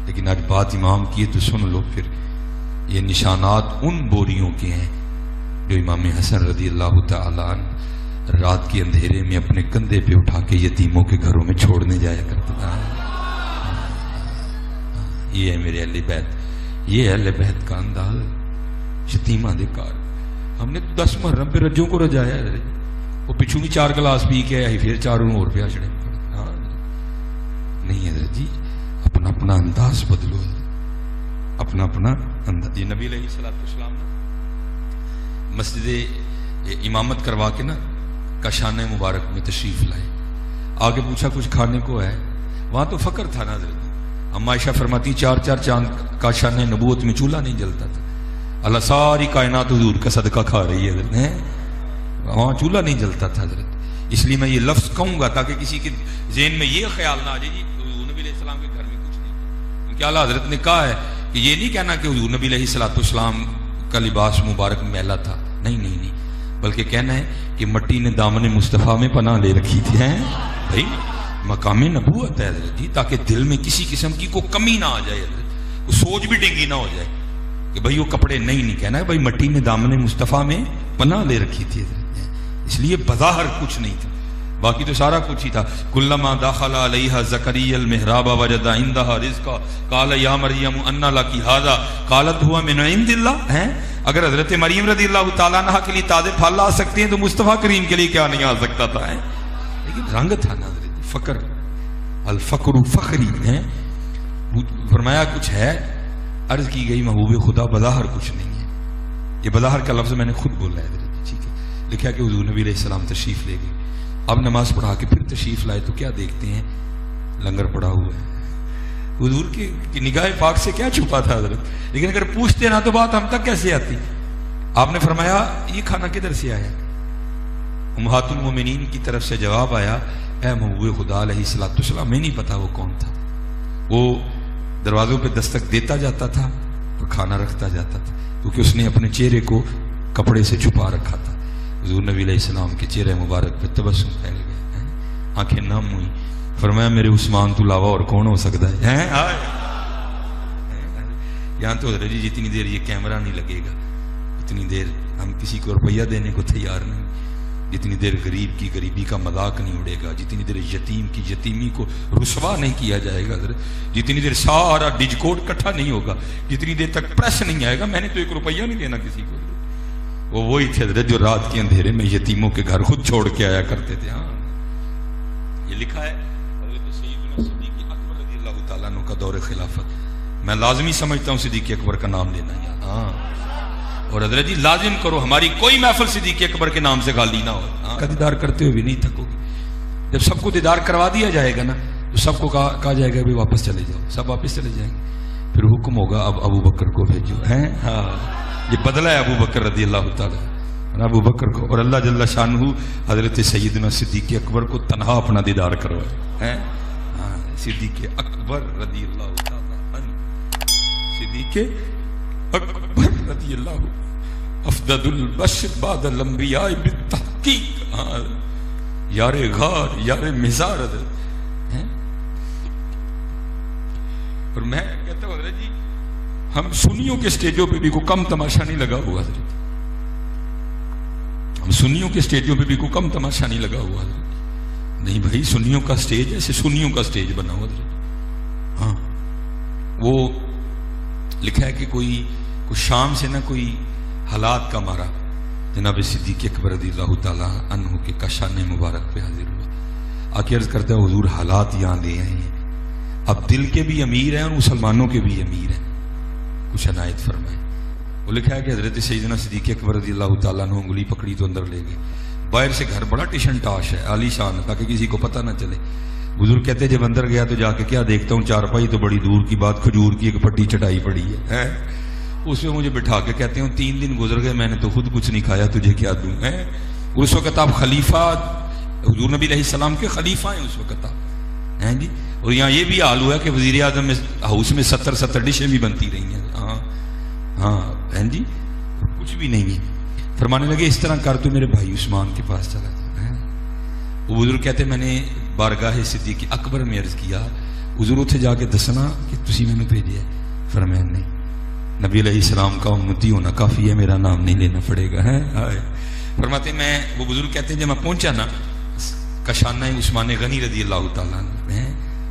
لیکن آج بات امام کی ہے تو سن لو. پھر یہ نشانات ان بوریوں کے ہیں جو امام حسن رضی اللہ تعالیٰ عنہ رات کے اندھیرے میں اپنے کندھے پہ اٹھا کے یتیموں کے گھروں میں چھوڑنے جایا کرتا تھا. یہ ہے میرے اہل بیت، یہ ہے اہل بیت کا انداز. یتیمہ دے کار ہم نے 10 محرم پہ رجوں کو رجایا ہے. وہ پچھو بھی 4 گلاس پی کے آئی، پھر 4 اور پہ چڑھے. نہیں حضرت جی، اپنا اپنا انداز بدلو، اپنا اپنا انداز. یہ نبی علیہ السلام نے مسجد امامت کروا کے نا کاشانہ مبارک میں تشریف لائے. آگے پوچھا کچھ کھانے کو ہے؟ وہاں تو فقر تھا نا حضرت. اما عائشہ فرماتی 4 چاند کاشانہ نبوت میں چولہا نہیں جلتا تھا. اللہ ساری کائنات حضور کا صدقہ کھا رہی ہے حضرت، وہاں چولہا نہیں جلتا تھا حضرت. اس لیے میں یہ لفظ کہوں گا تاکہ کسی کے ذہن میں یہ خیال نہ آ جائے جی حضور نبی علیہ السلام کے گھر میں کچھ نہیں. کیونکہ اعلیٰ حضرت نے کہا ہے کہ یہ نہیں کہنا کہ حضور نبی علیہ السلام کا لباس مبارک میلا تھا، نہیں نہیں نہیں، بلکہ کہنا ہے کہ مٹی نے دامن مصطفیٰ میں پناہ لے رکھی تھی. بھائی مقام نبوت ہے حضرت جی، تاکہ دل میں کسی قسم کی کوئی کمی نہ آ جائے حضرت، کوئی سوچ بھی ڈنگی نہ ہو جائے کہ بھائی وہ کپڑے نہیں کہنا ہے بھائی مٹی نے دامن مصطفیٰ میں پناہ لے رکھی تھی حضرت. اس لیے بظاہر کچھ نہیں تھا، باقی تو سارا کچھ ہی تھا. کلما دخل علیہا زکریا المحراب وجد عندها رزقا قال یا مریم انا لکی ھذا قالت هو من عند اللہ. اگر حضرت مریم رضی اللہ تعالیٰ عنہ کے لیے تازے پھل آ سکتے ہیں تو مصطفیٰ کریم کے لیے کیا نہیں آ سکتا تھا. لیکن رنگ تھا نا حضرت، فقر، الفقر فخری ہے. فرمایا کچھ ہے، عرض کی گئی محبوب خدا بظاہر کچھ نہیں ہے. یہ بظاہر کا لفظ میں نے خود بولا ہے حضرت، ٹھیک ہے. لکھا کہ حضور نبی علیہ السلام تشریف لے گئے. اب نماز پڑھا کے پھر تشریف لائے تو کیا دیکھتے ہیں؟ لنگر پڑا ہوا ہے. حضور کی نگاہ پاک سے کیا چھپا تھا حضرت. لیکن اگر پوچھتے نا تو بات ہم تک کیسے آتی. آپ نے فرمایا یہ کھانا کدھر سے آیا؟ امہات المومنین کی طرف سے جواب آیا، اے محبوب خدا علیہ الصلوۃ والسلام میں نہیں پتا وہ کون تھا. وہ دروازوں پہ دستک دیتا جاتا تھا اور کھانا رکھتا جاتا تھا، کیونکہ اس نے اپنے چہرے کو کپڑے سے چھپا رکھا تھا. حضور نبی علیہ السلام کے چہرے مبارک پہ تبسم پھیل گئے، آنکھیں نم ہوئی. فرمایا میرے عثمان تو علاوہ اور کون ہو سکتا ہے؟ یہاں تو حضرت جی جتنی دیر یہ کیمرہ نہیں لگے گا اتنی دیر ہم کسی کو روپیہ دینے کو تیار نہیں، جتنی دیر غریب کی غریبی کا مذاق نہیں اڑے گا، جتنی دیر یتیم کی یتیمی کو رسوا نہیں کیا جائے گا، جتنی دیر سارا ڈیج کوڈ کٹھا نہیں ہوگا، جتنی دیر تک پریس نہیں آئے گا. میں نے تو 1 روپیہ نہیں دینا کسی کو. وہ وہی تھے حضرت جو رات کے اندھیرے میں یتیموں کے گھر خود چھوڑ کے آیا کرتے تھے. ہاں یہ لکھا ہے حضرت سیدنا صدیق اکبر رضی اللہ تعالیٰ عنہ کا دور خلافت. میں لازمی سمجھتا ہوں صدیق اکبر کا نام لینا ہے. ہاں اور حضرت جی لازم کرو ہماری کوئی محفل صدیق اکبر کے نام سے خالی نہ ہو. کا دیدار کرتے ہوئے بھی نہیں تھکو گے. جب سب کو دیدار کروا دیا جائے گا نا تو سب کو کہا جائے گا بھی واپس چلے جاؤ، سب واپس چلے جائیں گے. پھر حکم ہوگا اب ابو بکر کو بھیجو. ہیں ہاں یہ بدلہ ہے ابو بکر رضی اللہ تعالیٰ ابو بکر کو. اور اللہ جل شانہ حضرت سیدنا صدیق اکبر کو تنہا اپنا دیدار کروائے. ہاں صدیق اکبر رضی اللہ تعالیٰ صدیق اکبر رضی اللہ افضل البشر بعد الانبیاء بالتحقیق. ہاں یار غار یار مزار. اور میں کہتا ہوں حضرت جی ہم سنیوں کے سٹیجوں پہ بھی کوئی کم تماشا نہیں لگا ہوا حضرت. ہم سنیوں کے سٹیجوں پہ بھی کوئی کم تماشا نہیں لگا ہوا حضرت. نہیں بھائی سنیوں کا سٹیج ایسے سنیوں کا سٹیج بنا ہوا حضرت. ہاں وہ لکھا ہے کہ کوئی شام سے نہ کوئی حالات کا مارا جناب صدیق اکبر رضی اللہ تعالیٰ عنہ کے کشان مبارک پہ حاضر ہوا. آکے عرض کرتا ہے حضور حالات یہاں لے آئے ہیں، اب دل کے بھی امیر ہیں اور مسلمانوں کے بھی امیر ہیں، کچھ عنایت فرمائے. وہ لکھا ہے کہ حضرت سیدنا صدیق اکبر رضی اللہ تعالیٰ عنہ انگلی پکڑی تو اندر لے گئے. باہر سے گھر بڑا ٹیشن ٹاش ہے عالی شان تاکہ کسی کو پتہ نہ چلے. بزرگ کہتے جب اندر گیا تو جا کے کیا دیکھتا ہوں چارپائی تو بڑی دور کی بات کھجور کی ایک پٹی چٹائی پڑی ہے. اس میں مجھے بٹھا کے کہتے ہیں 3 دن گزر گئے میں نے تو خود کچھ نہیں کھایا تجھے کیا دوں. اس وقت آپ خلیفہ حضور نبی علیہ السلام کے خلیفہ ہیں اس وقت آپ ہیں جی. اور یہاں یہ بھی حال ہوا ہے کہ وزیر اعظم ہاؤس میں 70 ڈشیں بھی بنتی رہی ہیں. ہاں ہاں ہیں جی کچھ بھی نہیں ہے. فرمانے لگے اس طرح کر تو میرے بھائی عثمان کے پاس چلا جا. وہ بزرگ کہتے میں نے بارگاہ صدیق اکبر میں عرض کیا حضور اتھے جا کے دسنا کہ تسی میں نے بھیجے. فرمایا نہیں نبی علیہ السلام کا امتی ہونا کافی ہے، میرا نام نہیں لینا پڑے گا. فرماتے میں وہ بزرگ کہتے ہیں جب میں پہنچا نا کشانہ عثمان غنی رضی اللہ تعالیٰ عنہ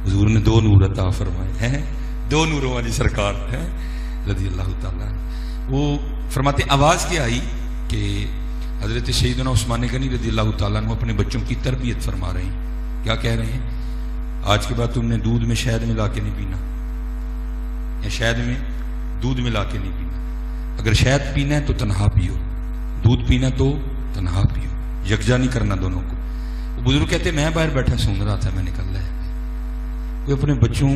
حضور نے 2 نور عطا فرمائے ہیں، 2 نوروں والی سرکار ہے رضی اللہ تعالیٰ. وہ فرماتے آواز کیا آئی کہ حضرت سیدنا عثمان غنی رضی اللہ تعالیٰ عنہ اپنے بچوں کی تربیت فرما رہے ہیں. کیا کہہ رہے ہیں؟ آج کے بعد تم نے دودھ میں شہد ملا کے نہیں پینا، یا شہد میں دودھ ملا کے نہیں پینا. اگر شہد پینا ہے تو تنہا پیو، دودھ پینا تو تنہا پیو، یکجا نہیں کرنا دونوں کو. وہ بزرگ کہتے میں باہر بیٹھا سن رہا تھا، میں نکل رہا ہے وہ اپنے بچوں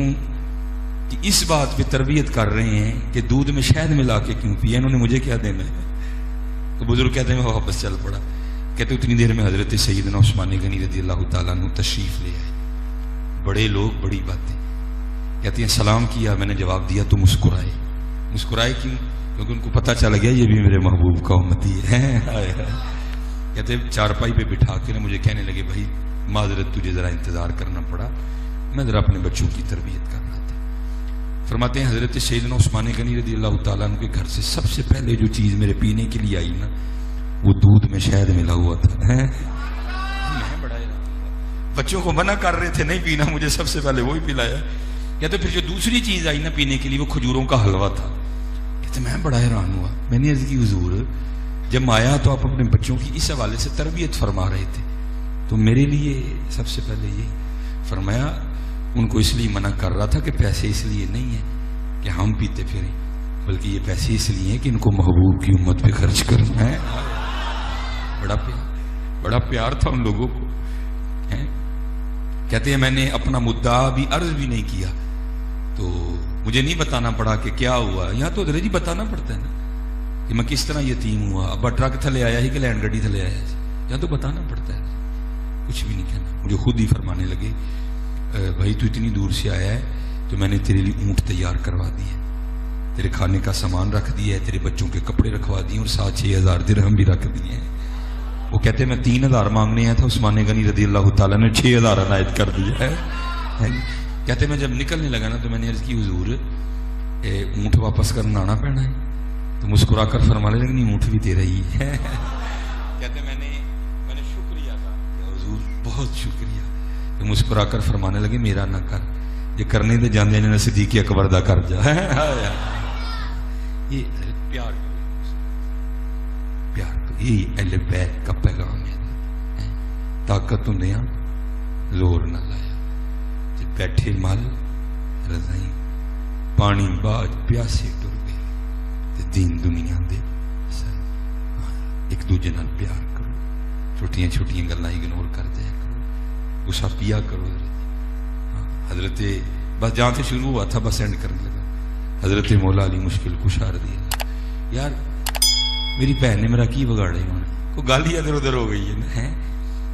کی اس بات پہ تربیت کر رہے ہیں کہ دودھ میں شہد ملا کے کیوں پیے، انہوں نے مجھے کیا دینا ہے. تو بزرگ کہتے ہیں میں واپس چل پڑا. کہتے اتنی دیر میں حضرت سیدنا عثمان غنی رضی اللہ تعالیٰ عنہ تشریف لے آئے. بڑے لوگ بڑی باتیں. کہتے ہیں سلام کیا، میں نے جواب دیا تو مسکرائے. مسکرائے کیوں؟ کیونکہ ان کو پتہ چل گیا یہ بھی میرے محبوب کا امتی ہے. کہتے چارپائی پہ بٹھا کے مجھے کہنے لگے بھائی معذرت تجھے ذرا انتظار کرنا پڑا، میں ذرا اپنے بچوں کی تربیت کر رہا تھا. فرماتے ہیں حضرت سیدنا عثمان غنی رضی اللہ تعالیٰ عنہ کے گھر سے سب سے پہلے جو چیز میرے پینے کے لیے آئی نا وہ دودھ میں شہد ملا ہوا تھا. بچوں کو منع کر رہے تھے نہیں پینا، مجھے سب سے پہلے وہی پلایا. کہتے پھر جو دوسری چیز آئی نا پینے کے لیے وہ کھجوروں کا حلوہ تھا. کہتے میں بڑا حیران ہوا. میں نے عرض کی حضور جب آیا تو آپ اپنے بچوں کی اس حوالے سے تربیت فرما رہے تھے تو میرے لیے سب سے پہلے یہ فرمایا ان کو اس لیے منع کر رہا تھا کہ پیسے اس لیے نہیں ہیں کہ ہم پیتے پھریں، بلکہ یہ پیسے اس لیے ہیں کہ ان کو محبوب کی امت پہ خرچ کرنا ہے. بڑا پیار تھا ان لوگوں کو. کہتے ہیں میں نے اپنا مدعا بھی عرض بھی نہیں کیا تو مجھے نہیں بتانا پڑا کہ کیا ہوا. یہاں تو درجی بتانا پڑتا ہے نا کہ میں کس طرح یتیم ہوا، ابا ٹرک تھلے آیا ہی کہ لینڈ گاڑی تھلے آیا. یہاں تو بتانا پڑتا ہے، کچھ بھی نہیں کہنا. مجھے خود ہی فرمانے لگے بھائی تو اتنی دور سے آیا ہے تو میں نے تیرے لیے اونٹ تیار کروا دیے، تیرے کھانے کا سامان رکھ دیا ہے، تیرے بچوں کے کپڑے رکھوا دیے اور ساتھ 6000 درہم بھی رکھ دیے ہیں۔ وہ کہتے ہیں میں 3000 مانگنے آیا تھا، عثمان غنی رضی اللہ تعالیٰ نے 6000 عنایت کر دیا ہے۔ کہتے ہیں میں جب نکلنے لگا نا تو میں نے عرض کی حضور اونٹ واپس کرنا آنا پڑنا ہے، تو مسکرا کر فرمانے لگے نہیں اونٹ بھی تیرا ہی ہے۔ کہتے میں نے شکریہ کہا حضور بہت شکریہ، تو مسکرا کر فرمانے لگے میرا نہ کر، یہ کرنے دے جانے نے صدیق اکبر دا کر جا۔ یہ پیار یہ اہل بیت کا پیغام ہے۔ طاقت ہندیا زور نہ لایا، جب بیٹھے مل رضائی پانی باج پیاسے ٹر گئے، دین دنیا دے ایک دوجے نال پیار کرو، چھوٹیاں چھوٹیاں گلاں اگنور کر دیا کرو، غصہ پیا کرو۔ حضرت بس جہاں سے شروع ہوا تھا بس اینڈ کرنے لگا، حضرت مولا علی مشکل کشا رضی اللہ۔ یار میری بہن نے میرا کی بگاڑے ہونا، کوئی گال ہی ادھر ادھر ہو گئی ہے،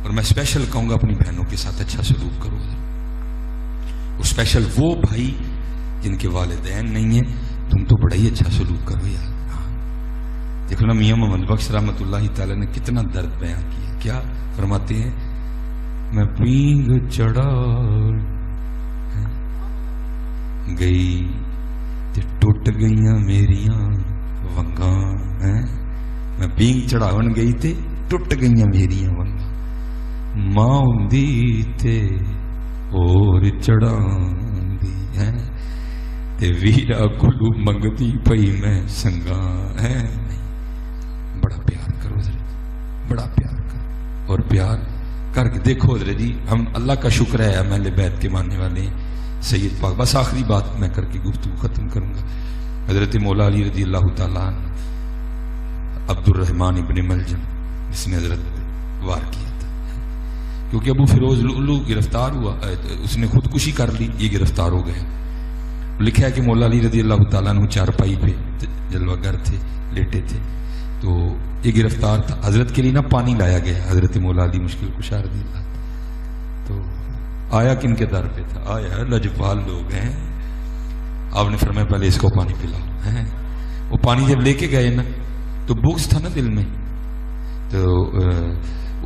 اور میں اسپیشل کہوں گا اپنی بہنوں کے ساتھ اچھا سلوک کرو، اور اسپیشل وہ بھائی جن کے والدین نہیں ہیں تم تو بڑا ہی اچھا سلوک کرو یار۔ دیکھو نا میاں محمد بخش رحمۃ اللہ تعالی نے کتنا درد بیان کیا، کیا فرماتے ہیں میں پینگ چڑھا گئی تے ٹوٹ گئیاں میریاں ونگاں، میں پینگ چڑھاون گئی تے ٹوٹ گئیاں میریاں ونگاں، ماں ہوندی تے اور چڑھاندی ہے تے ویرا کلو منگتی پئی میں سنگاں۔ بڑا پیار کرو حضرت، بڑا پیار کرو، اور پیار کر کے دیکھو حضرت جی ہم اللہ کا شکر ہے ہم اہل بیت کے ماننے والے ہیں۔ سید پاک بس آخری بات میں کر کے گفتگو ختم کروں گا، حضرت مولا علی رضی اللہ تعالیٰ عنہ عبد الرحمن ابن ملجم جس نے حضرت وار کیا تھا، کیونکہ ابو فیروز لؤلؤ گرفتار ہوا، اس نے خودکشی کر لی، یہ گرفتار ہو گئے۔ لکھا ہے کہ مولا علی رضی اللہ تعالیٰ عنہ چارپائی پہ جلوہ گر تھے، لیٹے تھے، تو یہ گرفتار تھا، حضرت کے لیے نا پانی لایا گیا، حضرت مولا علی مشکل کشا رضی اللہ، تو آیا کن کے در پہ تھا، آیا لجپال لوگ ہیں، آپ نے فرمایا پہلے اس کو پانی پلاؤ۔ وہ پانی جب لے کے گئے نا تو بغض تھا نا دل میں، تو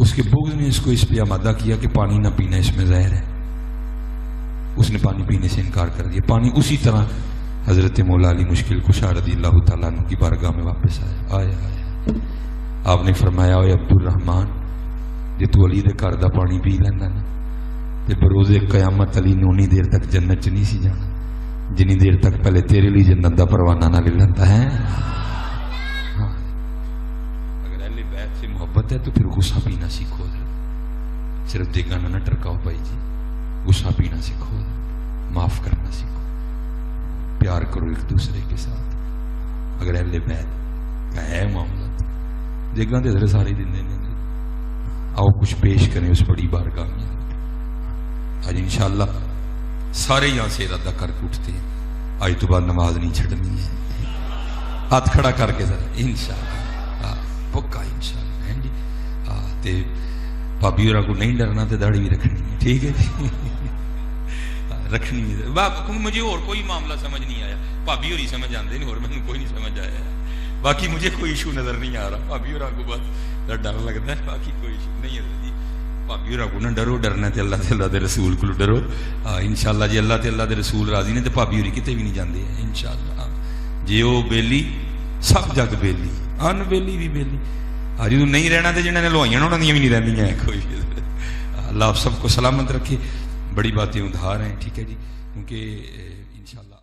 اس کے بغض نے اس کو اس پہ آمادہ کیا کہ پانی نہ پینا اس میں زہر ہے، اس نے پانی پینے سے انکار کر دیا۔ پانی اسی طرح حضرت مولا علی مشکل کشا رضی اللہ تعالیٰ عنہ کی بارگاہ میں واپس آیا۔ آپ نے فرمایا اے عبد الرحمان جی تو علی دے گھر دا پانی پی لینا نا تے بروز قیامت علی نے اونی دیر تک جنت چ نہیں سی جانا جنی دیر تک پہلے تیرے لیے جنت دا پروانہ نہ لے لیتا ہے۔ اگر اہل بیت سے محبت ہے تو پھر غصہ پینا سیکھو، صرف دیکھنا نہ ٹرکاؤ بھائی جی، غصہ پینا سیکھو، معاف کرنا سیکھو، پیار کرو ایک دوسرے کے ساتھ۔ اگر اہل بیت کا ہے معاملہ دیکھنا تو سارے دن دینے آؤ کچھ پیش کریں اس بڑی بارگاہ میں۔ آج انشاءاللہ سارے یہاں سے ارادہ کر کے اٹھتے ہیں، آج تو بعد نماز نہیں چھڑنی ہے، ہاتھ کھڑا کر کے ذرا انشاءاللہ پکا انشاءاللہ ہے جی۔ تے بھابی اور کو نہیں ڈرنا تے داڑھی بھی رکھنی ہے، ٹھیک ہے جی، رکھنی ہے۔ مجھے اور کوئی معاملہ سمجھ نہیں آیا، بھابی اور ہی سمجھ آتے نہیں، اور مجھے کوئی نہیں سمجھ آیا، باقی مجھے کوئی ایشو نظر نہیں آ رہا۔ بھابی اور کو بس ڈر لگتا ہے، باقی کوئی ایشو نہیں ہے جی۔ بھابی اور کو نہ ڈرو، ڈرنا تے اللہ تے اللہ دے رسول کو ڈرو انشاءاللہ جی، اللہ تے اللہ دے رسول راضی نے تے بھابی اور کتے بھی نہیں جاندے ہیں انشاءاللہ۔ جی وہ بیلی سب جگ بیلی، ان بیلی بھی بیلی، جدو نہیں رہنا تے جنہاں نے لوائیاں انہاں دی بھی نہیں رہندیاں کوئی۔ اللہ آپ سب کو سلامت رکھے، بڑی باتیں ادھار ہیں، ٹھیک ہے جی، کیونکہ انشاءاللہ